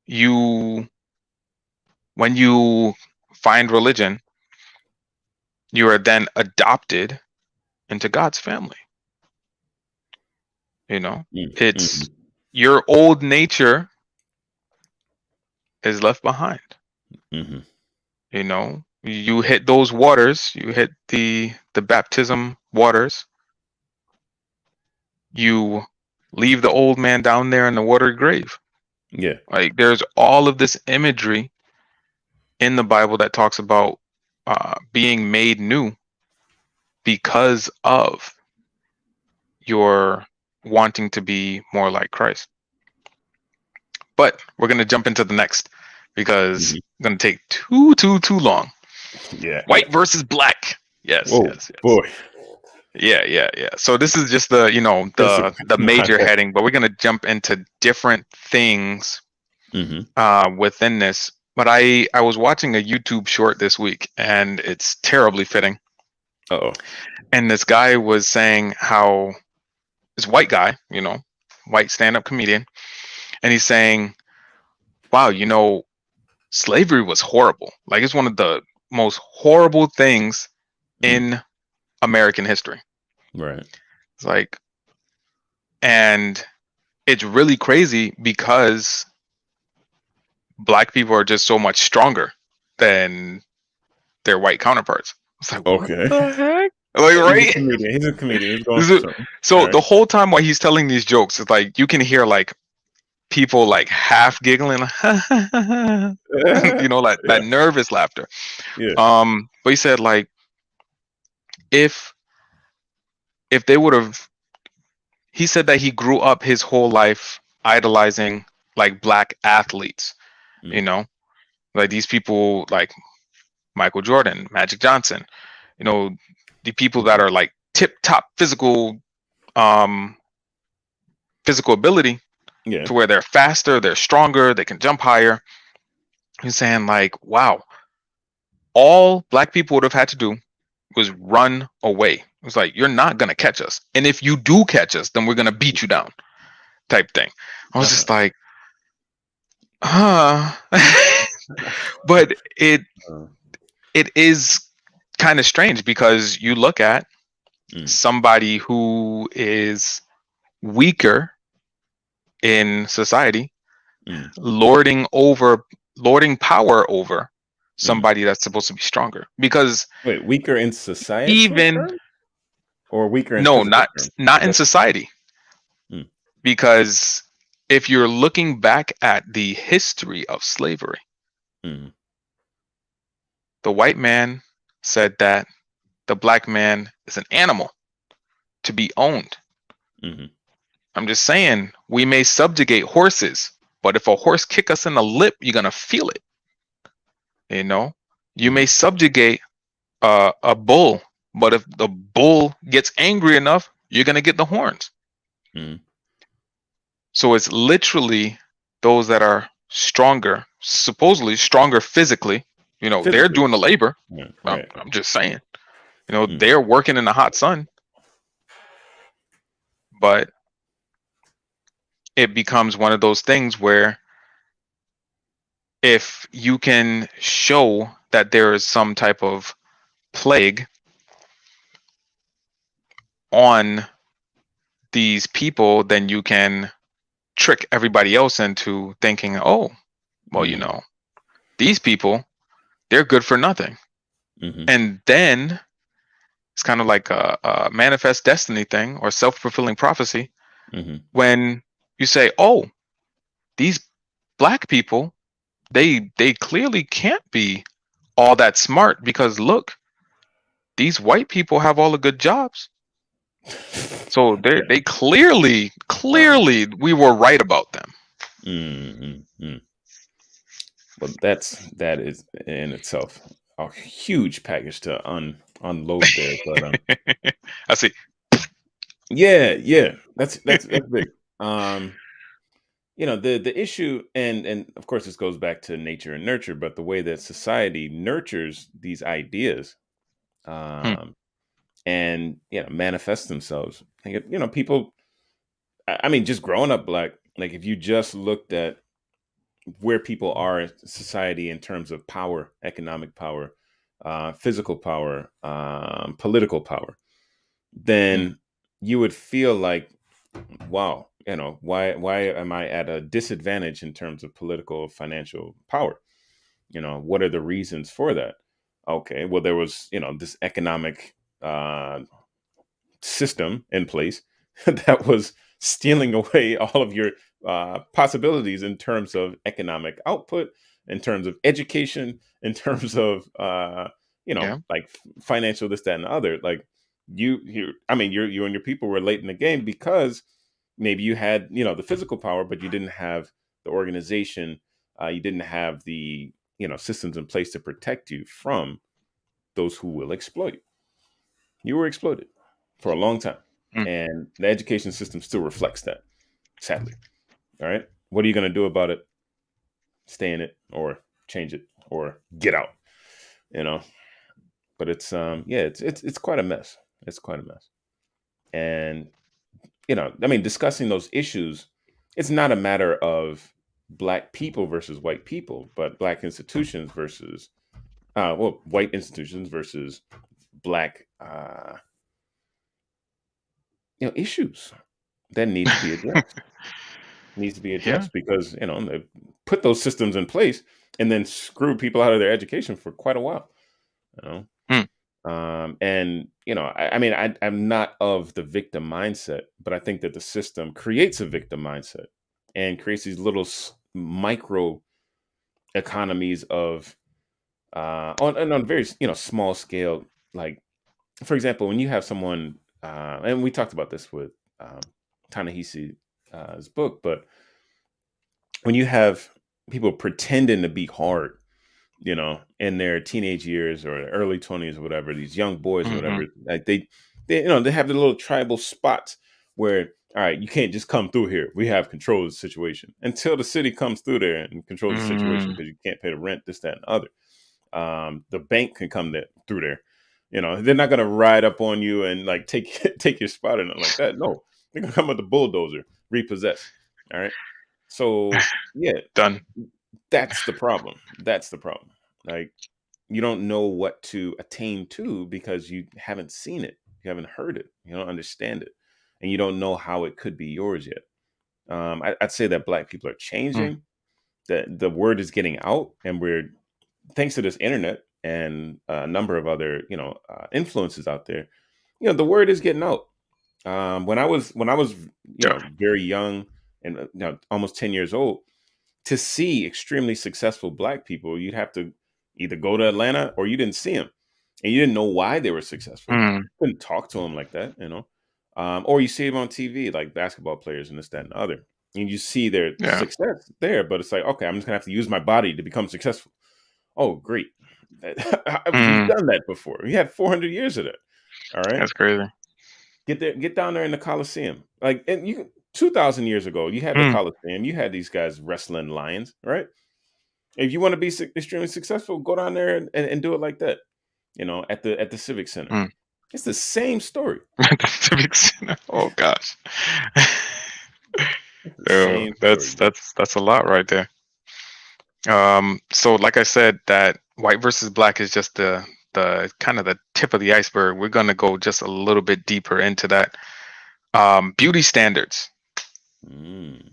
you when you find religion, you are then adopted into God's family. You know, it's Mm-hmm. your old nature is left behind. Hmm. You hit those waters, you hit the baptism waters, you leave the old man down there in the watery grave. Yeah. Like there's all of this imagery in the Bible that talks about being made new because of your wanting to be more like Christ. But we're gonna jump into the next because Hmm. it's gonna take too long. Yeah. Yeah. White versus black. Yes, Whoa, yes, yes. boy. Yeah, yeah, yeah. So this is just the That's a the major context. heading, but we're gonna jump into different things Hmm. within this. But I was watching a YouTube short this week, and it's terribly fitting. Uh-oh. And this guy was saying how this white guy, white stand-up comedian, and he's saying, "Wow, slavery was horrible. Like it's one of the most horrible things Mm. in American history." Right. It's like, and it's really crazy because black people are just so much stronger than their white counterparts. It's like, what Okay. the heck? Like, He's a right? comedian. He's a comedian. He's going This for is- something. So All the right. whole time while he's telling these jokes, it's like you can hear like people like half giggling, you know, like Yeah. that nervous laughter. Yeah. But he said like if they would have, he said that he grew up his whole life idolizing like black athletes, you Mm. know, like these people like Michael Jordan, Magic Johnson, you know, the people that are like tip top um physical ability Yeah. to where they're faster, they're stronger, they can jump higher. He's saying like, wow, all black people would have had to do was run away. It was like, you're not gonna catch us, and if you do catch us, then we're gonna beat you down, type thing. I was just like, huh. But Uh, it is kind of strange because you look at mm. somebody who is weaker in society Mm. lording power over somebody that's supposed to be stronger, because Wait, weaker in societal even terms or weaker in no, physical not terms? not in That's society, mm. because if you're looking back at the history of slavery, Mm. the white man said that the black man is an animal to be owned. Mm-hmm. I'm just saying, we may subjugate horses, but if a horse kick us in the lip, you're gonna feel it. You know, you may subjugate a bull, but if the bull gets angry enough, you're gonna get the horns. Mm. So it's literally those that are stronger, supposedly stronger physically. You know, they're Physically. doing the labor. Yeah, I'm, right. I'm just saying. You know, Mm. they're working in the hot sun, but it becomes one of those things where if you can show that there is some type of plague on these people, then you can trick everybody else into thinking, oh, well, you know, these people, they're good for nothing. Mm-hmm. And then it's kind of like a manifest destiny thing or self-fulfilling prophecy Mm-hmm. when you say, oh, these black people, they clearly can't be all that smart because look, these white people have all the good jobs. So Yeah. they clearly we were right about them. Mm-hmm. Well, that is in itself a huge package to unload there. But I see. yeah, that's big. The issue, and of course this goes back to nature and nurture, but the way that society nurtures these ideas, Hmm. and manifest themselves. People. I mean, just growing up black, like if you just looked at where people are in society in terms of power, economic power, physical power, political power, Hmm. then you would feel like, wow, why am I at a disadvantage in terms of political, financial power? What are the reasons for that? Okay, well, there was, this economic system in place that was stealing away all of your possibilities in terms of economic output, in terms of education, in terms of Yeah. like financial this, that, and the other. Like I mean, you and your people were late in the game because maybe you had the physical power, but you didn't have the organization. You didn't have the systems in place to protect you from those who will exploit. You were exploited for a long time. Hmm. And the education system still reflects that, sadly. All right. What are you going to do about it? Stay in it or change it or get out, you know? But it's quite a mess. It's quite a mess. And, I mean, discussing those issues, it's not a matter of black people versus white people, but black institutions versus, white institutions versus black, issues that need to be addressed. Needs to be Yeah. addressed because they put those systems in place and then screw people out of their education for quite a while. You know, Hmm. And I mean, I'm not of the victim mindset, but I think that the system creates a victim mindset and creates these little micro economies of on a very small scale. Like, for example, when you have someone, and we talked about this with Ta-Nehisi's book, but when you have people pretending to be hard, in their teenage years or early 20s or whatever, these young boys or Mm-hmm. whatever, like they have the little tribal spots where, all right, you can't just come through here. We have control of the situation until the city comes through there and controls the situation Mm-hmm. because you can't pay the rent, this, that, and the other. The bank can come through there. They're not gonna ride up on you and like take your spot or nothing like that. No, they're gonna come with the bulldozer, repossess. All right. So yeah, Done. that's the problem. That's the problem. Like, you don't know what to attain to because you haven't seen it, you haven't heard it, you don't understand it, and you don't know how it could be yours yet. I'd say that Black people are Mm. changing. That the word is getting out, and we're, thanks to this internet and a number of other influences out there, the word is getting out. When I was Yeah. very young and almost 10 years old, to see extremely successful Black people, you'd have to either go to Atlanta or you didn't see them, and you didn't know why they were successful. Mm. Couldn't talk to them like that. Or you see them on TV, like basketball players and this, that, and the other, and you see their Yeah. success there. But it's like, okay, I'm just gonna have to use my body to become successful. Oh, great! We've Mm. done that before. We had 400 years of that. All right, That's crazy. get down there in the Coliseum, like, and you 2,000 years ago, you had the Mm. Coliseum. You had these guys wrestling lions, right? If you want to be extremely successful, go down there and do it like that. At the Civic Center. Mm. It's the same story. Civic Center. Oh gosh. It's the Oh, same story, that's bro. that's that's a lot right there. So like I said, that white versus black is just the kind of the tip of the iceberg. We're gonna go just a little bit deeper into that. Beauty standards. Mm.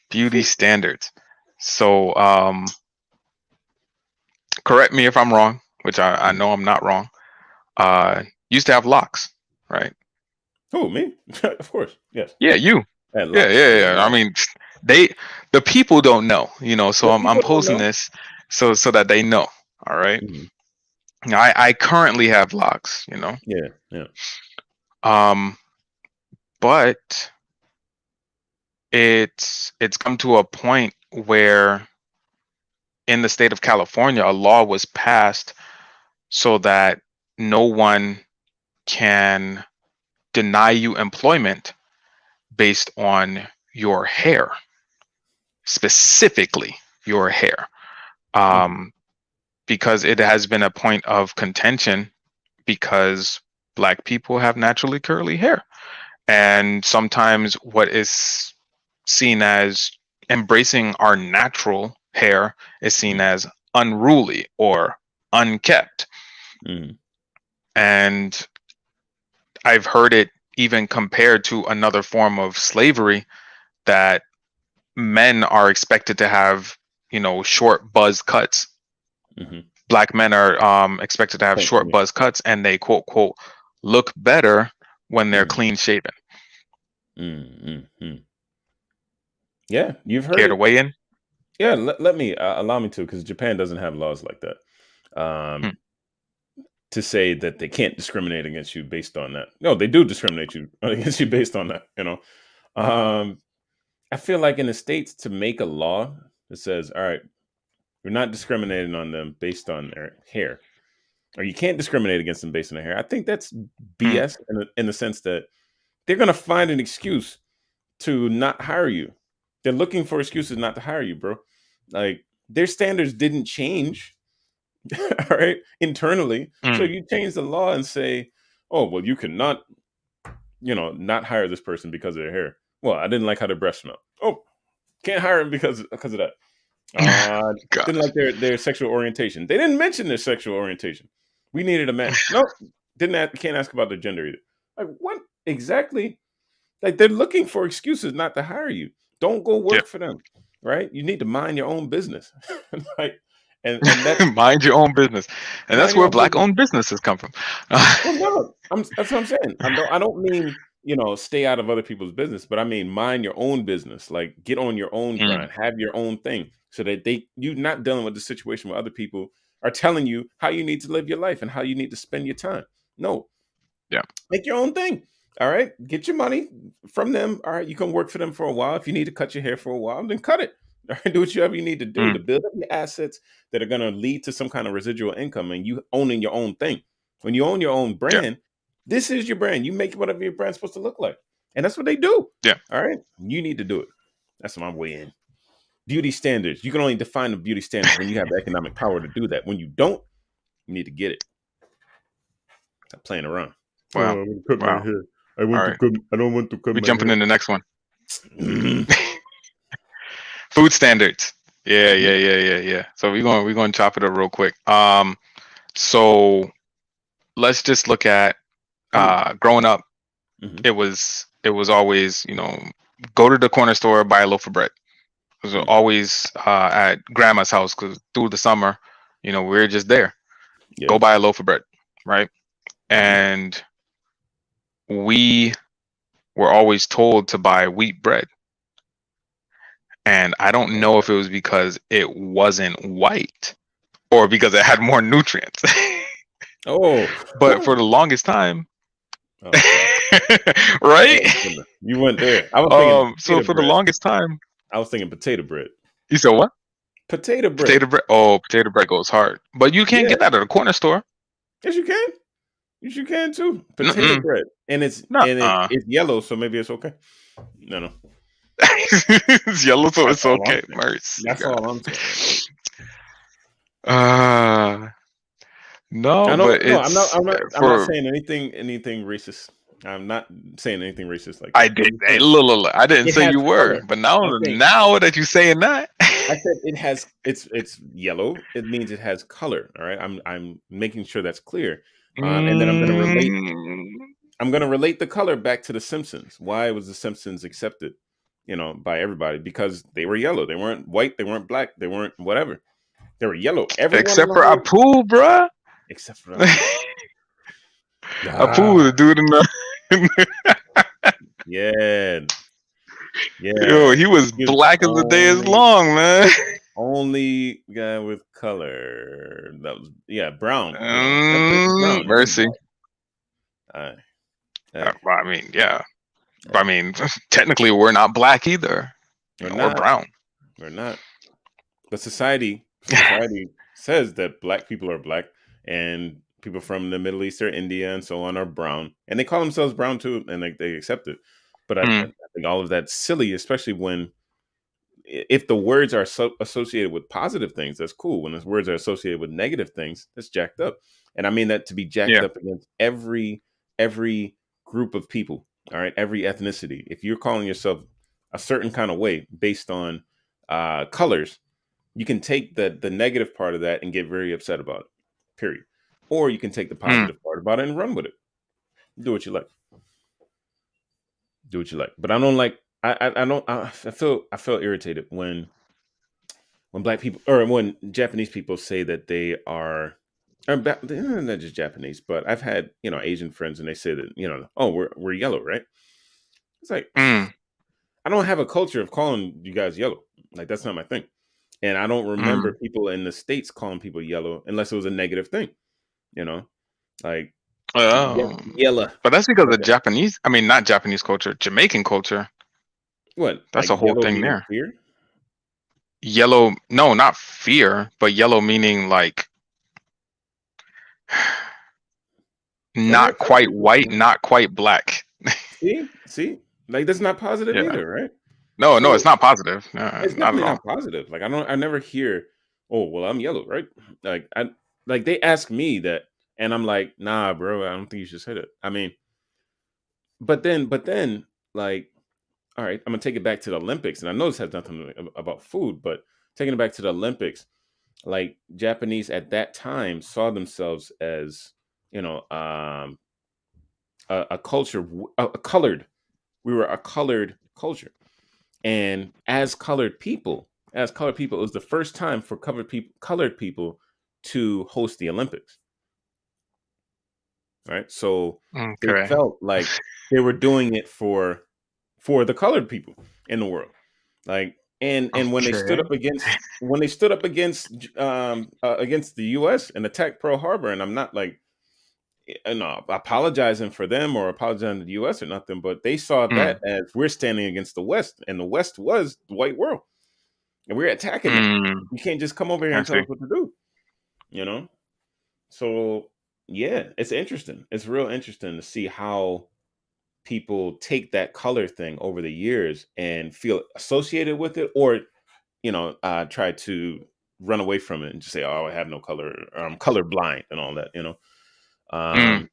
Beauty standards. So correct me if I'm wrong, which I Mm. know I'm not wrong. Used to have locks, right? Oh, me? Of course. Yes. Yeah, you. I had Yeah, locks. yeah, Yeah, yeah. I yeah. mean, they, the people don't know, so Yeah, I'm people don't posting know. this so that they know. All right. Mhm. Now, I currently have locks. Yeah, yeah. Um, but it's come to a point where in the state of California, a law was passed so that no one can deny you employment based on your hair, specifically your hair. Mhm. Um, because it has been a point of contention because black people have naturally curly hair. And sometimes what is seen as embracing our natural hair is seen Mhm. as unruly or unkept. Mhm. And I've heard it even compared to another form of slavery that men are expected to have, short buzz cuts. Mhm. Black men are expected to have Thank you, short man. buzz cuts, and they quote quote look better when they're Mhm. clean shaven. Mhm. Mhm. Yeah, you've heard Care to it. weigh in? Yeah, let me allow me to, because Japan doesn't have laws like that. Hmm. To say that they can't discriminate against you based on that. No, they do discriminate you against you based on that. Um, I feel like in the States, to make a law that says, all right, we're not discriminating on them based on their hair, or you can't discriminate against them based on their hair. I think that's Hmm. BS in the sense that they're going to find an excuse to not hire you. They're looking for excuses not to hire you, bro. Like, their standards didn't change, all right, internally. So Hmm. you change the law and say, oh, well, you cannot, not hire this person because of their hair. Well, I didn't like how their breath smelled. Oh, can't hire him because of that. Didn't Gosh. like their sexual orientation. They didn't mention their sexual orientation. We needed a man. No, can't ask about their gender either. Like, what exactly? Like, they're looking for excuses not to hire you. Don't go Yeah. work for them, right? You need to mind your own business. Like, and that's Mind your own business, and that's mind your where own business. black-owned businesses come from. Well, no, that's what I'm saying. I don't mean, stay out of other people's business, but I mean mind your own business. Like get on your own Mm, grind, have your own thing, so that you're not dealing with the situation where other people are telling you how you need to live your life and how you need to spend your time. No, yeah, make your own thing. All right, get your money from them. All right, you can work for them for a while. If you need to cut your hair for a while, then cut it. All right, do whatever you need to do to mm, build up your assets that are going to lead to some kind of residual income, and you owning your own thing. When you own your own yeah, brand, this is your brand. You make whatever your brand's supposed to look like, and that's what they do. yeah. All right, you need to do it. That's my way in. Beauty standards. You can only define the beauty standards when you have the economic power to do that. When you don't, you need to get it. Stop playing around. Oh, Wow, I want to cut my wow. hair. All right, I don't want to cut we're my jumping hair. in the next one. Mhm. Food standards. Yeah, yeah, yeah, yeah, yeah. So we're going to chop it up real quick. So let's just look at growing up. Mhm. It was always, go to the corner store, buy a loaf of bread. It was Mhm. always at grandma's house because through the summer, we were just there. Go Yeah. buy a loaf of bread, right? Mhm. And we were always told to buy wheat bread. And I don't know if it was because it wasn't white or because it had more nutrients. Oh. But for the longest time, Oh God. right? Oh, goodness. You went there. I was thinking So potato for the bread. longest time, I was thinking potato bread. you said what? Potato bread. Potato bread. Oh, potato bread goes hard, but you can't Yeah. get that at a corner store. Yes, you can. Yes, you can too. Potato Mm-mm. bread, and it's Nuh-uh. it's yellow, so maybe it's okay. No. It's yellow, so That's it's all I'm okay. saying. Mercy, That's God. all I'm saying. Uh, I no, don't. but No, I'm not. it's I'm not for saying anything racist. I'm not saying anything racist like I that. did. I'm just Hey, saying look, I didn't it say has you were, color. but now, I'm saying now that you're saying that, I said it has. It's yellow. It means it has color. All right. I'm making sure that's clear. And then I'm going to relate. mm, I'm going to relate the color back to the Simpsons. Why was the Simpsons accepted? By everybody because they were yellow. They weren't white. They weren't black. They weren't whatever. They were yellow. Everyone in except the for whole, Apu, bruh. except for Apu. Apu, the Ah, dude in the yeah, yo, yeah. he was He was black as the day is long, man. only guy with color. That was brown. Simpsons brown. He wasn't Mercy. black. Hey, Well, I mean, yeah. I hey, mean, technically, we're not black either, we're or not. brown. We're not. But society says that black people are black and people from the Middle East or India and so on are brown, and they call themselves brown too, and they accept it. But I Mm, think all of that's silly, especially when if the words are associated with positive things, that's cool. When the words are associated with negative things, that's jacked up. And I mean that to be jacked yeah. up against every group of people. All right, every ethnicity. If you're calling yourself a certain kind of way based on colors, you can take the negative part of that and get very upset about it. Period. Or you can take the Mm, positive part about it and run with it. Do what you like. Do what you like. But I don't like. I don't. I feel irritated when black people or when Japanese people say that they are. They're not just Japanese, but I've had Asian friends and they say that oh we're yellow, right? It's like mm, I don't have a culture of calling you guys yellow. Like that's not my thing. And I don't remember mm. people in the States calling people yellow unless it was a negative thing, you know, like Um, yellow. but that's because Like of Japanese. I mean, not Japanese culture, Jamaican culture. what? That's Like a whole yellow thing meaning there. fear? Yellow, no, not fear, but yellow meaning like Okay, not I see quite what you're white, saying. not quite black. See, like that's not positive Yeah. either, right? No, it's So not positive. it's Not at definitely all. not positive. Like I never hear, oh well, I'm yellow, right? Like they ask me that, and I'm like, nah, bro, I don't think you should say that. I mean, but then, like, all right, I'm gonna take it back to the Olympics, and I know this has nothing about food, but taking it back to the Olympics, like Japanese at that time saw themselves as you know um, a culture, a colored. We were a colored culture, and as colored people, as colored people. It was the first time for colored people to host the Olympics. Right, so they Okay. felt like they were doing it for the colored people in the world. Like, and when they stood Okay. up against the U.S. and attacked Pearl Harbor, and I'm not like, no, apologizing for them or apologizing to the U.S. or nothing, but they saw that Mm, as we're standing against the West, and the West was the white world, and we're attacking them. mm, You can't just come over here I and tell see. us what to do, you know? So yeah, it's interesting. It's real interesting to see how people take that color thing over the years and feel associated with it, or try to run away from it and just say, "Oh, I have no color, or I'm color blind," and all that. Mm,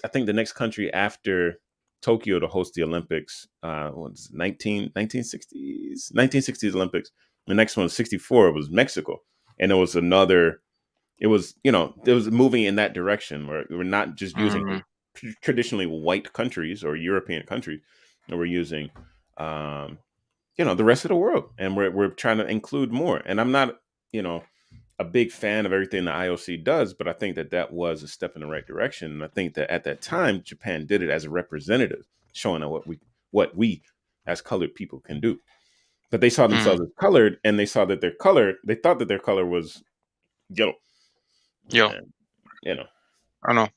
I think the next country after Tokyo to host the Olympics was 1960s Olympics. The next one was 64. It was Mexico, and it was another. It was it was moving in that direction where we're not just using mm, traditionally white countries or European countries, and we're using um, the rest of the world, and we're trying to include more. And I'm not you know a big fan of everything the IOC does, but I think that was a step in the right direction. And I think that at that time, Japan did it as a representative, showing what we as colored people can do. But they saw mm. themselves as colored, and they saw that their color, they thought that their color was yellow. Yo, And you know, I don't know.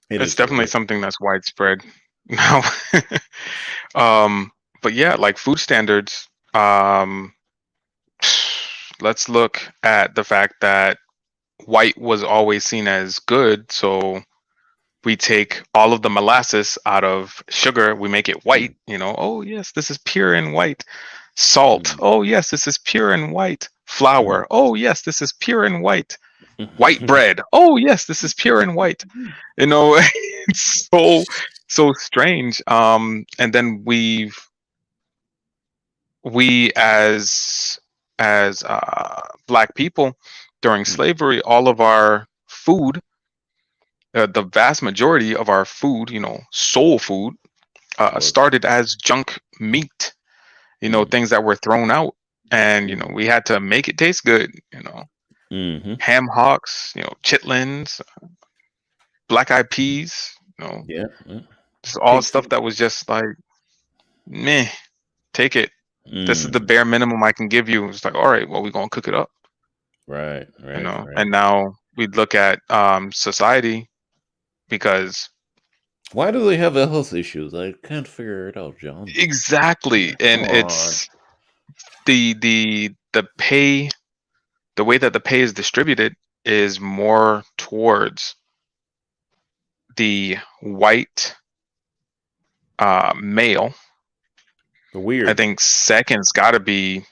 it It's is what it definitely is. something that's widespread now. Um, but yeah, like food standards. Um, let's look at the fact that white was always seen as good, so we take all of the molasses out of sugar, we make it white, Mm, oh yes, this is pure and white. Salt, mm, oh yes, this is pure and white. mm. Flour, oh yes, this is pure and white. White bread, oh yes, this is pure and white. you know it's so strange. And then we as black people during Mm, slavery, all of our food, the vast majority of our food, soul food, was started as junk meat, mm, things that were thrown out, and mm, we had to make it taste good. hmm Ham hocks, chitlins, black eyed peas, yeah, yeah. just all Pig stuff feet. that was just like, meh, take it. This is the Mm, bare minimum I can give you. It's like, all right, well, we're gonna cook it up, right, right, right. and now we look at society, because Why do they have health issues? I can't figure it out, John. exactly, and Come on. it's the pay, the way that the pay is distributed is more towards the white male. I Weird. think second's got to be,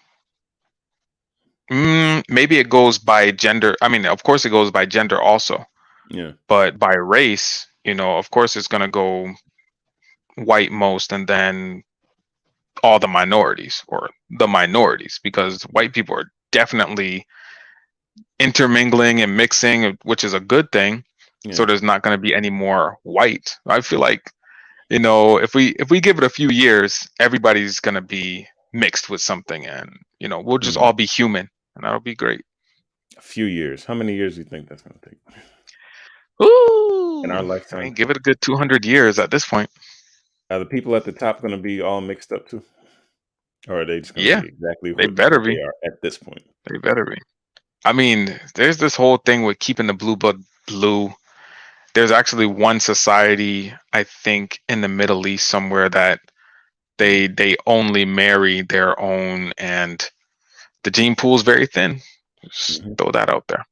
maybe it goes by gender. I mean, of course it goes by gender also, Yeah. but by race, of course it's gonna go white most, and then all the minorities, or the minorities, because white people are definitely intermingling and mixing, which is a good thing. So Yeah. there's not going to be any more white. I feel like, if we give it a few years, everybody's going to be mixed with something, and we'll just Mm. all be human, and that'll be great. A few years. How many years do you think that's going to take in Ooh, our I lifetime? mean, give it a good 200 years at this point. Are the people at the top going to be all mixed up too? Or are they just going to Yeah, be exactly they who better they be. are at this point? They better be. I mean, there's this whole thing with keeping the blue blood blue. There's actually one society, I think, in the Middle East somewhere, that they only marry their own, and the gene pool is very thin. Just Hmm. throw that out there.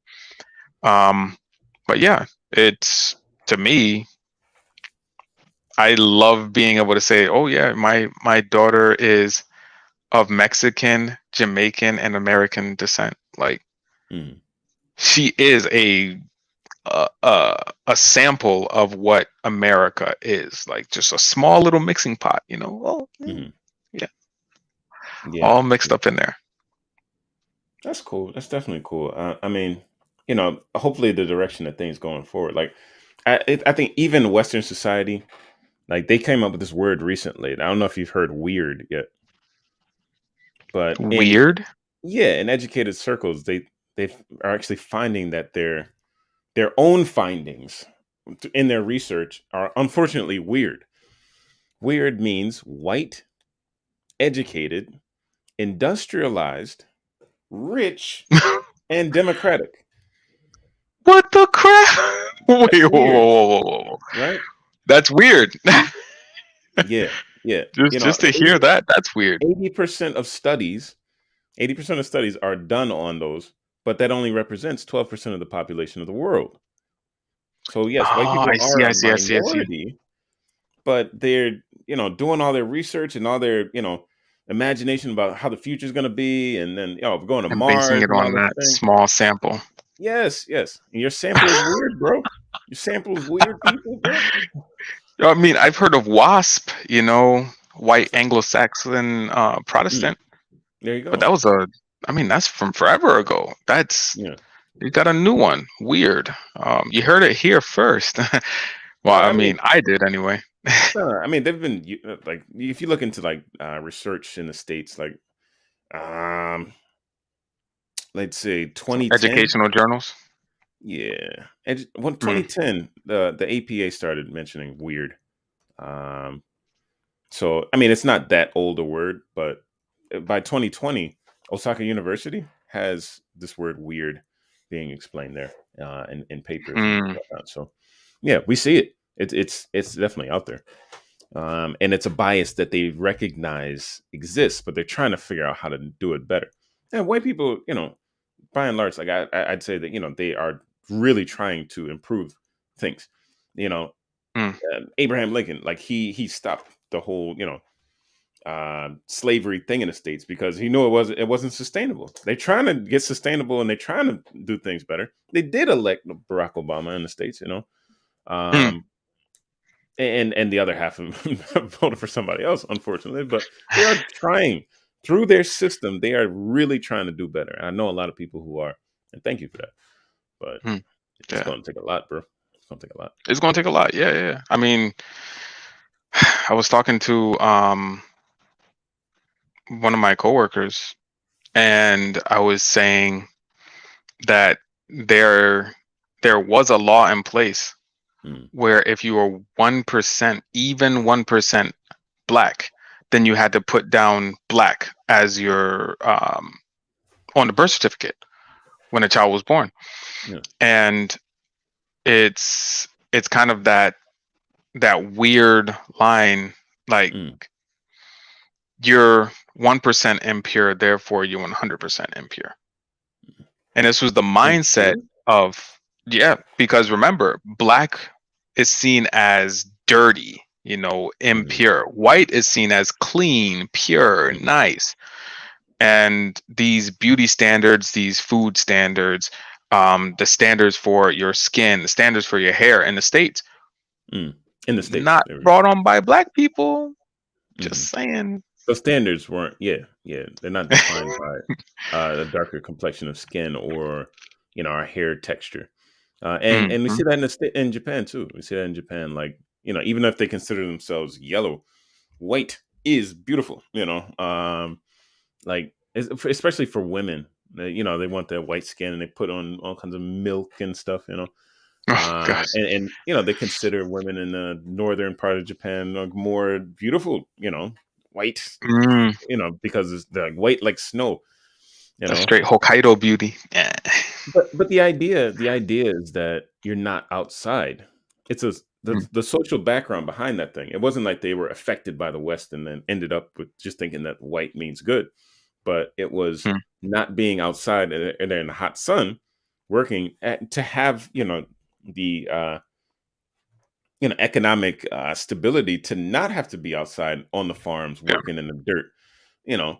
Um, but yeah, it's, to me, I love being able to say, oh yeah, my daughter is of Mexican, Jamaican, and American descent. Like, Mm. she is a sample of what America is, like just a small little mixing pot, well, Hmm. yeah, Yeah. all mixed Yeah. up in there. That's cool. That's definitely cool. I mean, hopefully the direction that things going forward. Like, I think even Western society, like they came up with this word recently. I don't know if you've heard weird yet, but in Weird. Yeah, in educated circles, they are actually finding that their own findings in their research are unfortunately weird. Weird means white, educated, industrialized, rich, and democratic. What the crap? That's Wait, whoa, whoa, weird, whoa, whoa, whoa. right? That's weird. Yeah, yeah. Just to hear that, that's weird. 80% of studies, 80% of studies are done on those, but that only represents 12% of the population of the world. So yes, white Oh, people I see, are I a see, I see, I see. minority, but they're, doing all their research and all their, imagination about how the future is going to be, and then, we're going to I'm basing Mars it and all on this that thing. small sample. Yes, yes. And your sample is weird, bro. Your sample is weird, people, bro. I mean, I've heard of WASP, white What's that? Anglo-Saxon Mm, Protestant, there you but go. that was I mean, that's from forever ago. Yeah. You got a new one. Weird. You heard it here first. Well, Well, I I mean, mean, I did anyway. I mean, they've been like, if you look into like research in the states, like um, let's say So 2010. educational journals. Yeah, and when Mm, 2010, the APA started mentioning weird. Um, so I mean, it's not that old a word, but by 2020, Osaka University has this word weird being explained there in papers and mm, whatnot. So yeah, we see it. It's definitely out there. And it's a bias that they recognize exists, but they're trying to figure out how to do it better. And white people, by and large, like I'd say that they are really trying to improve things. You know, mm. Abraham Lincoln, like he stopped the whole slavery thing in the states because he knew it wasn't sustainable. They're trying to get sustainable and they're trying to do things better. They did elect Barack Obama in the states, Mm. um, and the other half of them voted for somebody else, unfortunately. But they are trying through their system. They are really trying to do better. And I know a lot of people who are, and thank you for that. But Mm. it's Yeah, going to take a lot, bro. It's going to take a lot. it's going to take a lot. Yeah, yeah, yeah. I mean, I was talking to one of my coworkers, and I was saying that there there was a law in place Mm, where if you were 1%, even 1% black, then you had to put down black as your on the birth certificate when a child was born. yeah. And it's kind of that weird line, like Mm. you're 1% impure, therefore you're 100% impure. And this was the mindset Impure? of, yeah, because remember, black is seen as dirty, Mm, impure. White is seen as clean, pure, mm, nice. And these beauty standards, these food standards, the standards for your skin, the standards for your hair in the States, mm. In the states, not there we go. brought on by black people. Just Hmm. saying. Those standards weren't. Yeah, yeah. They're not defined by a darker complexion of skin or our hair texture. And we Mhm. see that in Japan too. We see that in Japan, like even if they consider themselves yellow, white is beautiful. Like especially for women, they want that white skin and they put on all kinds of milk and stuff. Oh gosh. And they consider women in the northern part of Japan like more beautiful. White. Mm, Because they're like white like snow. You a know, straight Hokkaido beauty. Yeah. but the idea is that you're not outside. It's Mm, the social background behind that thing. It wasn't like they were affected by the West and then ended up with just thinking that white means good, but it was mm, not being outside and they're in the hot sun working to have the economic stability to not have to be outside on the farms yeah. working in the dirt. You know,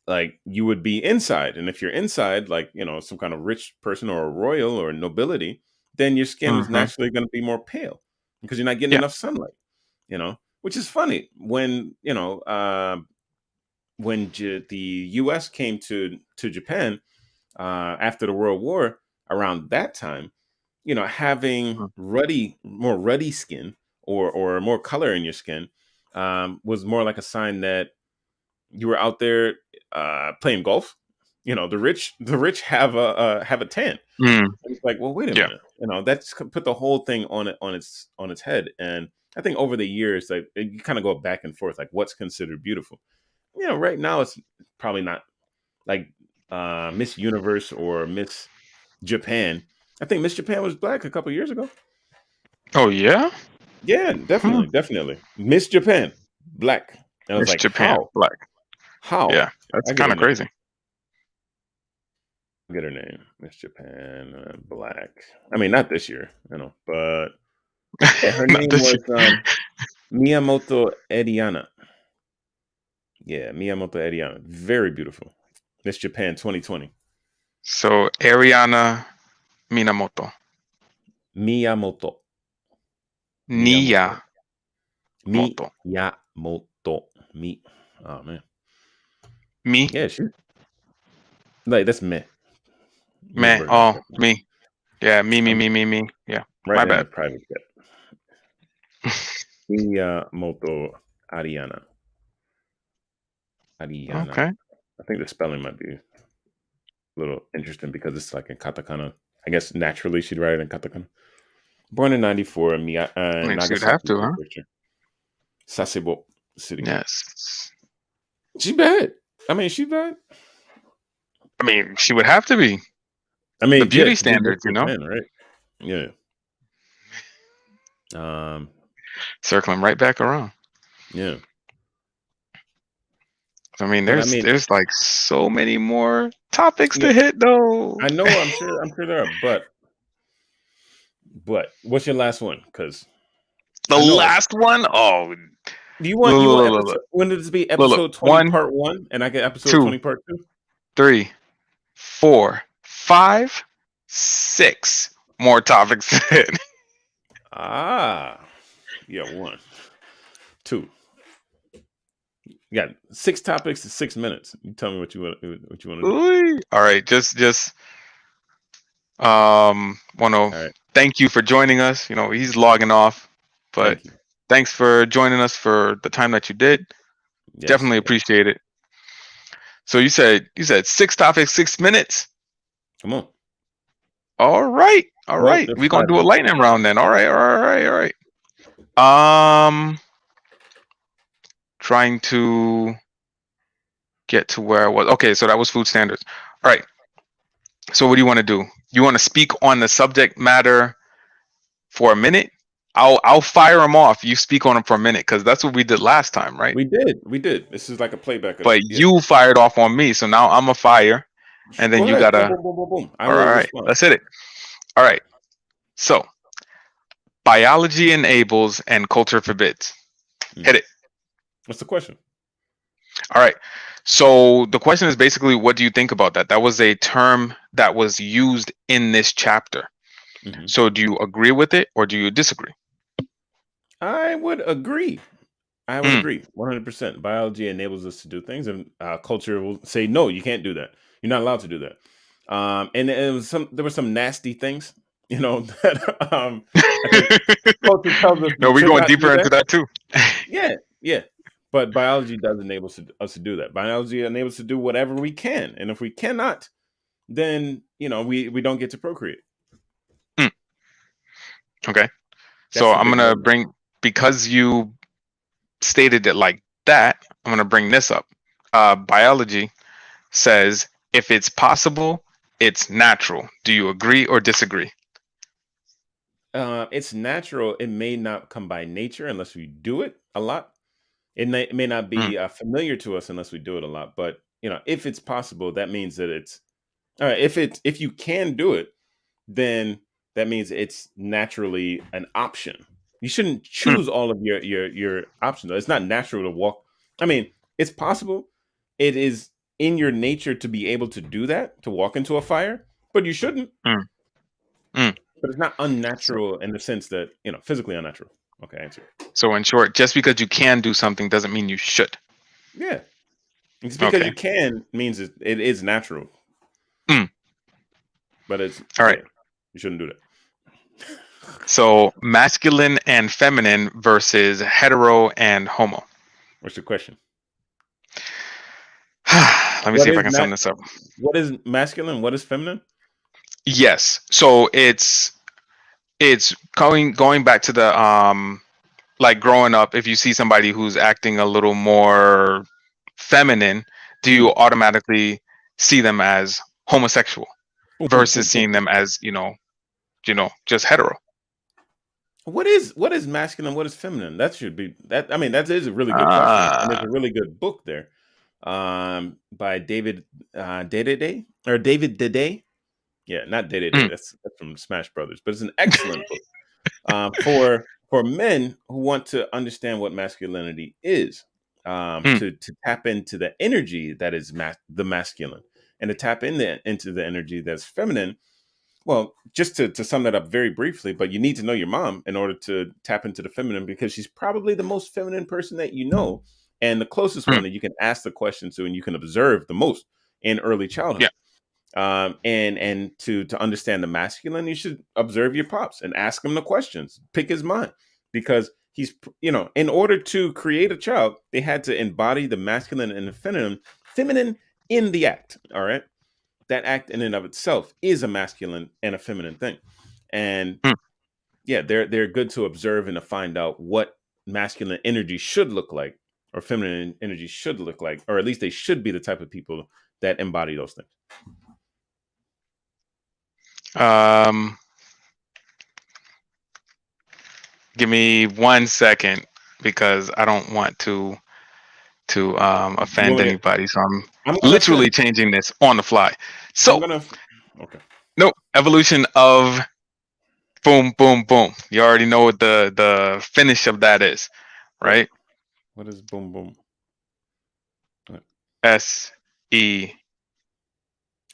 like you would be inside, and if you're inside like some kind of rich person or a royal or nobility, then your skin is Hmm. naturally going to be more pale because you're not getting Yeah. enough sunlight. Which is funny when the US came to Japan after the World War. Around that time, having Mm, more ruddy skin or more color in your skin was more like a sign that you were out there playing golf, The rich have a tan. Mm, And it's like, well, wait a yeah. minute. That's put the whole thing on its head. And I think over the years, like you kind of go back and forth, like what's considered beautiful. Right now it's probably not like Miss Universe or Miss Japan. I think Miss Japan was black a couple years ago. Oh yeah. Yeah, Hmm. definitely. Miss Japan, black. And I was Miss like, Japan, how? black. How? Yeah, that's I get kind her of name. crazy. Get her name. Miss Japan, black. I mean, not this year, but yeah, her Not name this. was Miyamoto Ediana. Yeah, Miyamoto Ediana. Very beautiful. Miss Japan 2020. So Ariana Minamoto. Miyamoto. Nia Moto. Miyamoto. Oh man. Me. Yeah, she like that's me. Me. Inadvertently Oh, said. me. Yeah, I'm me. Yeah, my right in the bad. private chat. Miyamoto Ariana. Ariana. Okay. I think the spelling might be a little interesting because it's like in katakana. I guess naturally she'd write it in katakana. Born in 94 in I mean, she would have Nagasaki to, huh? Prefecture. Sasebo City. Yes. She bad. I mean, she bad. I mean, she would have to be. I The mean, yeah, beauty to be Miss standards, Japan, right? Yeah. circling right back around. Yeah. I mean, But I mean, there's like so many more topics yeah, to hit, though. I know. I'm sure there are. But what's your last one? Because The I know. last one, oh, Do you look, want look, look, episode? look, When did this be? look, look. Episode 20, 1, part 1, and I get episode 2, 20, part 2. 3, 4, 5, 6 more topics to hit. Ah, yeah, 1, 2. You got 6 topics to 6 minutes. You tell me what you want. What you want to do. Ooh. All right, just want to All right. thank you for joining us. He's logging off, but Thank you. thanks for joining us for the time that you did. Yes. Definitely appreciate it. So you said 6 topics, 6 minutes. Come on. All right. Well, there's We're 5 gonna do a minutes. lightning round then. All right. Trying to get to where I was. Okay, so that was food standards. All right. So what do you want to do? You want to speak on the subject matter for a minute? I'll fire them off. You speak on them for a minute because that's what we did last time, right? We did. This is like a playback of But that. Yeah. you fired off on me, so now I'm a fire, and then Go you ahead. gotta. Boom, boom, boom, boom. I All will right, respond. let's hit it. All right. So biology enables and culture forbids. Hit it. What's the question? All right. So the question is basically, what do you think about that? That was a term that was used in this chapter. Mm-hmm. So do you agree with it or do you disagree? I would agree. 100%. Biology enables us to do things, and culture will say, no, you can't do that. You're not allowed to do that. And there were some nasty things, that I think culture tells us. No, we're going deeper into that too. Yeah. But biology does enable us to do that. Biology enables us to do whatever we can, and if we cannot, then we don't get to procreate. Okay. That's So the I'm big gonna one. because you stated it like that, I'm gonna bring this up. Biology says if it's possible, it's natural. Do you agree or disagree? It's natural. It may not come by nature unless we do it a lot. It may not be familiar to us unless we do it a lot. But if it's possible, that means that it's all right. If you can do it, then that means it's naturally an option. You shouldn't choose all of your options. It's not natural to walk. I mean, it's possible. It is in your nature to be able to do that, to walk into a fire, but you shouldn't. But it's not unnatural in the sense that, physically unnatural. Okay, answer. So in short, just because you can do something doesn't mean you should. Yeah. Just because you can means it is natural. But it's all right. You shouldn't do that. So masculine and feminine versus hetero and homo. What's your question? Let me What see if I is can sum this up. what is masculine? What is feminine? Yes. So it's going back to the like growing up, if you see somebody who's acting a little more feminine, do you automatically see them as homosexual versus seeing them as, just hetero? What is masculine? What is feminine? That should be that. I mean, that is a really good question, and there's Ah. a really good book there, by David Day or David Day. Yeah, not Day. Mm, That's from Smash Brothers, but it's an excellent book for men who want to understand what masculinity is, mm, to tap into the energy that is the masculine, and to tap into the energy that's feminine. Well, just to sum that up very briefly, but you need to know your mom in order to tap into the feminine, because she's probably the most feminine person that you know, and the closest mm. one that you can ask the question to and you can observe the most in early childhood. Yeah. And to understand the masculine, you should observe your pops and ask him the questions, pick his mind, because he's, in order to create a child, they had to embody the masculine and the feminine in the act. All right. That act in and of itself is a masculine and a feminine thing. And Mm. yeah, they're good to observe and to find out what masculine energy should look like, or feminine energy should look like, or at least they should be the type of people that embody those things. Give me 1 second because I don't want to You offend want me to, anybody. So I'm I'm gonna literally changing this on the fly. I'm So gonna okay. no, evolution of boom, boom, boom. You already know what the finish of that is, right? What is boom boom? SE.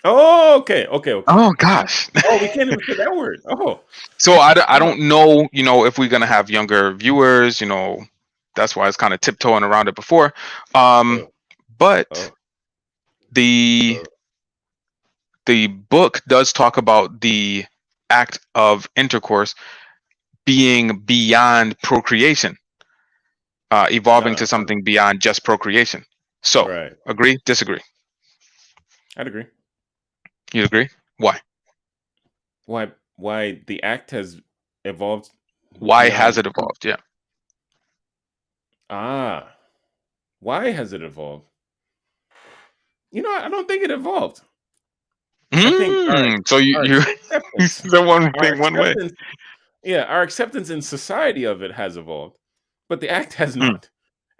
Oh, okay. Oh gosh. Oh, we can't even say that word. Oh, So I don't know, if we're gonna have younger viewers, that's why it's kind of tiptoeing around it before. oh, But oh, the oh. the book does talk about the act of intercourse being beyond procreation, evolving to something beyond just procreation. So, Right. agree, disagree? I'd agree. You agree? Why? Why the act has evolved Why has beyond? it evolved? Yeah. Ah, why has it evolved? I don't think it evolved. I think So our you acceptance, the one our thing one way. acceptance, yeah, our acceptance in society of it has evolved, but the act has Mm, not.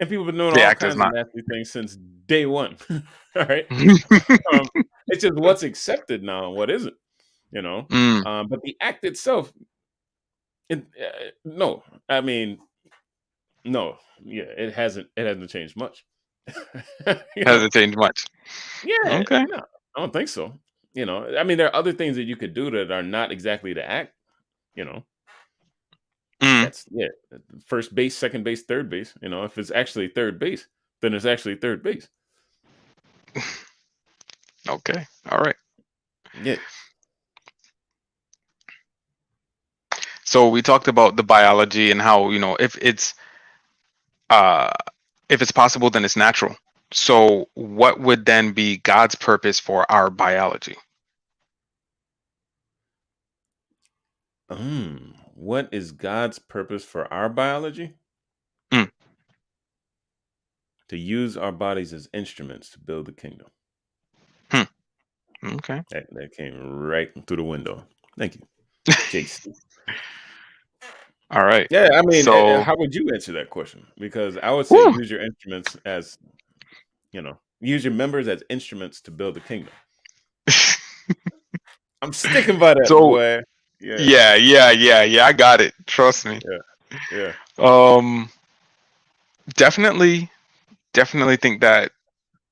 And people have been doing the all act is kinds of not. nasty things since day one. All right. It's just what's accepted now and what isn't, Mm, But the act itself, no, I mean, no, yeah, it hasn't changed much. you know, hasn't changed much. yeah, Okay. no, I don't think so. I mean, there are other things that you could do that are not exactly the act. You know, Mm, that's yeah, first base, second base, third base. If it's actually third base, then it's actually third base. okay. All right. Yeah. So we talked about the biology and how, uh if it's possible, then it's natural. So what would then be God's purpose for our biology? What is God's purpose for our biology? Mm, To use our bodies as instruments to build the kingdom. hmm, okay. That came right through the window. Thank you, Jason. All right. Yeah, I mean, So how would you answer that question? Because I would say whew. use your instruments as, use your members as instruments to build the kingdom. I'm sticking by that, So boy. Yeah, yeah. I got it. Trust me. yeah. Um, definitely, think that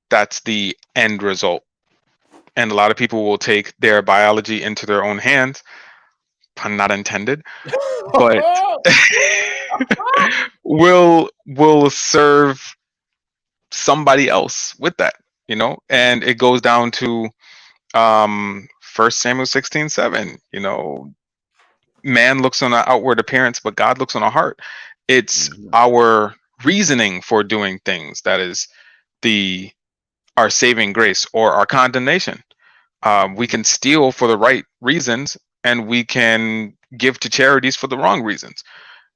that's the end result. And a lot of people will take their biology into their own hands, pun not intended, but will serve somebody else with that, and it goes down to 1 Samuel 16:7. Man looks on an outward appearance, but God looks on a heart. It's Mhm. our reasoning for doing things that is the our saving grace or our condemnation. We can steal for the right reasons, and we can give to charities for the wrong reasons.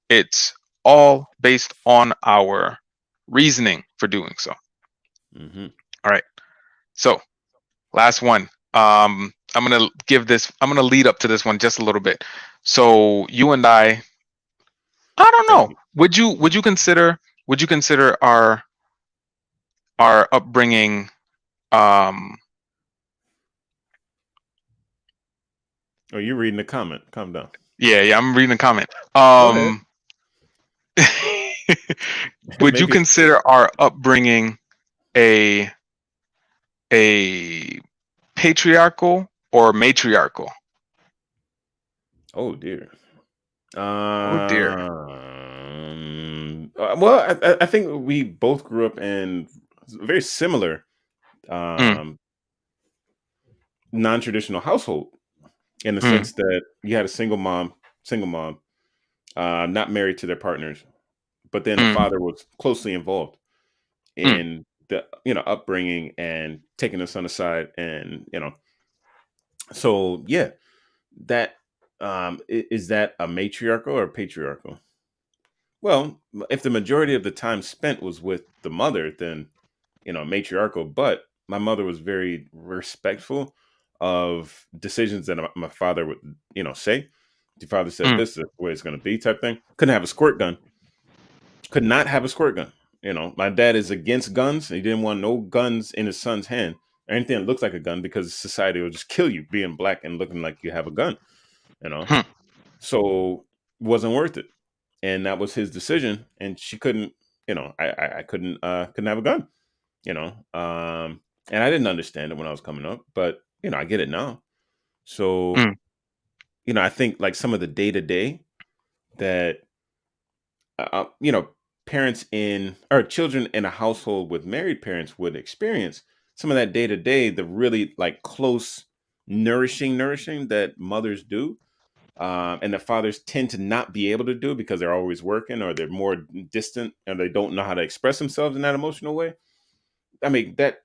It's all based on our reasoning for doing so. Mm-hmm. All right. So, last one. I'm gonna lead up to this one just a little bit. So you and I don't Thank know. you. Would you consider our upbringing um Oh, you're reading the comment. Calm down. yeah, I'm reading a comment. Go ahead. Would you Maybe. consider our upbringing a a patriarchal or matriarchal? Oh dear. Oh dear. Well, I think we both grew up in very similar Mm, um, non-traditional household in the mm, sense that you had a single mom, not married to their partners, but then the mm, father was closely involved mm. in the upbringing and taking the son aside, and so yeah, that is that a matriarchal or patriarchal? Well, if the majority of the time spent was with the mother, then matriarchal. But my mother was very respectful of decisions that my father would, say. The father said Mm, this is the way it's going to be, type thing. Couldn't have a squirt gun. Could not have a squirt gun. My dad is against guns. He didn't want no guns in his son's hand or anything that looks like a gun because society will just kill you being black and looking like you have a gun. You know, hmm, so wasn't worth it, and that was his decision. And she couldn't. I couldn't have a gun. you know and I didn't understand it when I was coming up, but I get it now. So mm, I think like some of the day to day that parents in or children in a household with married parents would experience, some of that day to day, the really like close nourishing that mothers do, and the fathers tend to not be able to do because they're always working or they're more distant and they don't know how to express themselves in that emotional way. I mean, that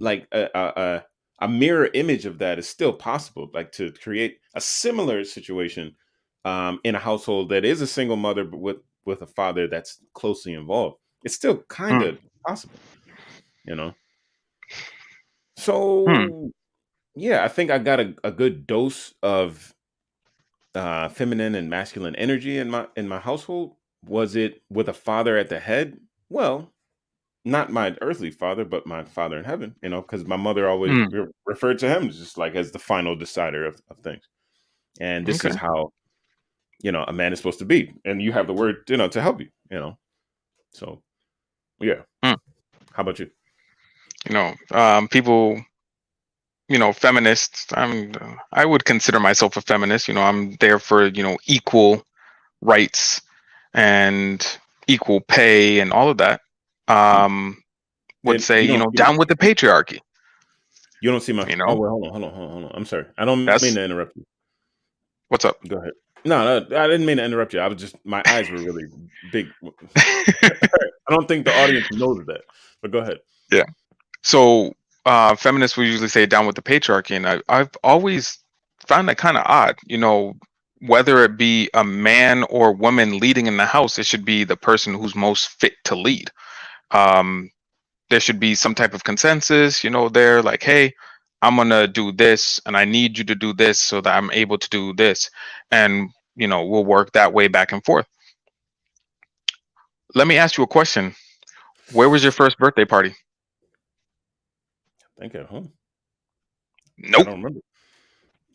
like a mirror image of that is still possible, like to create a similar situation in a household that is a single mother but with a father that's closely involved. It's still kind mm, of possible, you know. mm, So yeah, I think I got a good dose of feminine and masculine energy in my household. Was it with a father at the head? Well, not my earthly father, but my father in heaven, because my mother always mm. referred to him just like as the final decider of things. And this is Okay. how, a man is supposed to be. And you have the word, to help you, So, yeah. Mm. How about you? People, feminists. I would consider myself a feminist. I'm there for equal rights and equal pay and all of that. Hmm. Um, would Then say down with the patriarchy. you don't see my, You oh, know well, hold on. I'm sorry. I don't mean that's to interrupt you. what's up. Go ahead. No, I didn't mean to interrupt you. I was just, my eyes were really big. I don't think the audience knows that, but go ahead. Yeah. So feminists will usually say down with the patriarchy, and I've always found that kind of odd. Whether it be a man or woman leading in the house, it should be the person who's most fit to lead. Um, there should be some type of consensus. They're like, hey, I'm gonna do this, and I need you to do this so that I'm able to do this, and we'll work that way back and forth. Let me ask you a question. Where was your first birthday party? I think at home. I Nope. don't remember.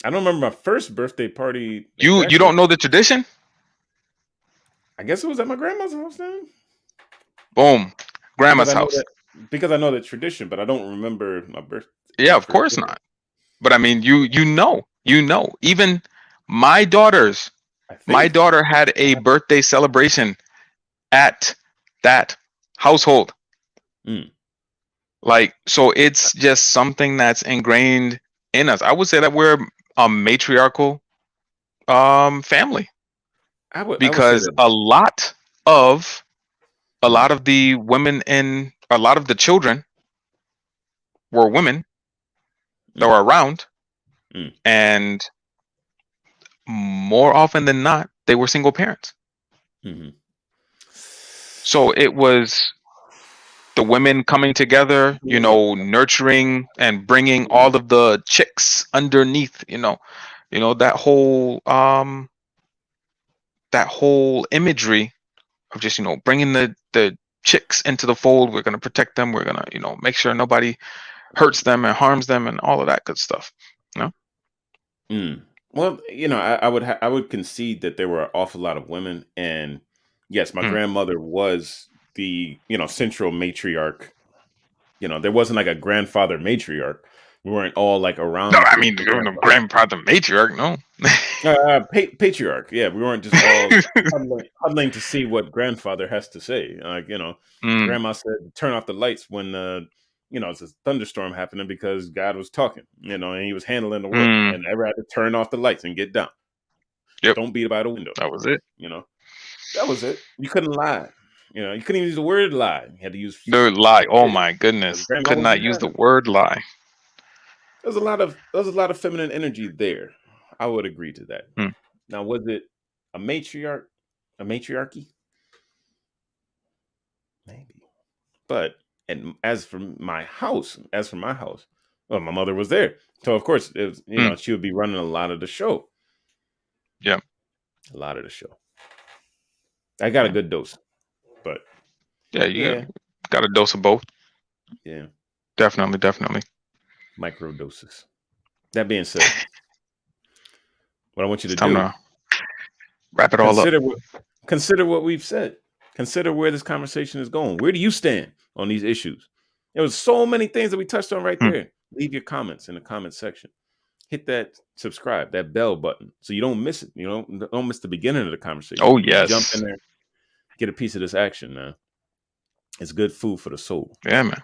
I don't remember my first birthday party You exactly. don't know the tradition? I guess it was at my grandma's house then, Boom. because Grandma's I know house. that because I know the tradition, but I don't remember Yeah, my of first course birthday. not. But I mean, you know. Even my daughters, I my think daughter had a birthday celebration at that household. mm, Like, so it's just something that's ingrained in us. I would say that we're a matriarchal family I would say because that. of a Mm, lot of the women and a lot of the children were women that were around, Mm. and more often than not, they were single parents. Mm-hmm. So it was the women coming together, you know, nurturing and bringing all of the chicks underneath, you know, that whole imagery of just, you know, bringing the chicks into the fold. We're going to protect them. We're going to, you know, make sure nobody hurts them and harms them and all of that good stuff. You know? Mm. Well, you know, I would concede that there were an awful lot of women, and yes, my grandmother was the, you know, central matriarch. You know, there wasn't like a grandfather matriarch. We weren't all like No, around I the mean, you're the grandfather matriarch, no. patriarch. Yeah, we weren't just all huddling to see what grandfather has to say. Like, you know, grandma said, turn off the lights when you know, it's a thunderstorm happening because God was talking, you know, and he was handling the work, and everyone had to turn off the lights and get down. Yep. Don't beat by the window. That was it. You know, that was it. You couldn't lie. You know, you couldn't even use the word lie. You had to use the lie. Oh it. my goodness. Grandma Could was not use there. the word lie. There's a lot of feminine energy there. I would agree to that. Now, was it a matriarch, a matriarchy? Maybe. But and as for my house, well, my mother was there, so of course it was, you know, she would be running a lot of the show. Yeah, a lot of the show. I got a good dose, but yeah, got a dose of both. Yeah, definitely. Micro doses. That being said, what I want you to time do, to wrap it all up. Consider what we've said. Consider where this conversation is going. Where do you stand on these issues? There was so many things that we touched on right there. Leave your comments in the comment section. Hit that subscribe, that bell button, so you don't miss it. You don't miss the beginning of the conversation. Oh yes, jump in there, get a piece of this action, man. It's good food for the soul. Yeah, man.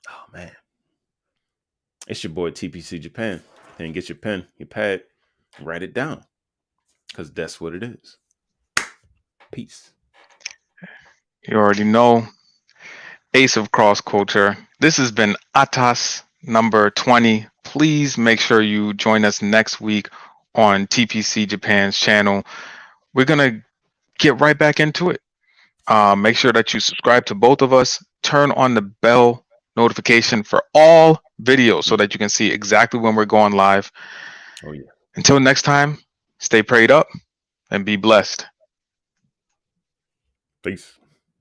Oh man, it's your boy TPC Japan. And get your pen, your pad, write it down, because that's what it is. Peace. You already know. Ace of Cross Culture. This has been Atas number 20. Please make sure you join us next week on TPC Japan's channel. We're going to get right back into it. Make sure that you subscribe to both of us. Turn on the bell notification for all videos so that you can see exactly when we're going live. Oh, yeah. Until next time, stay prayed up and be blessed. Peace.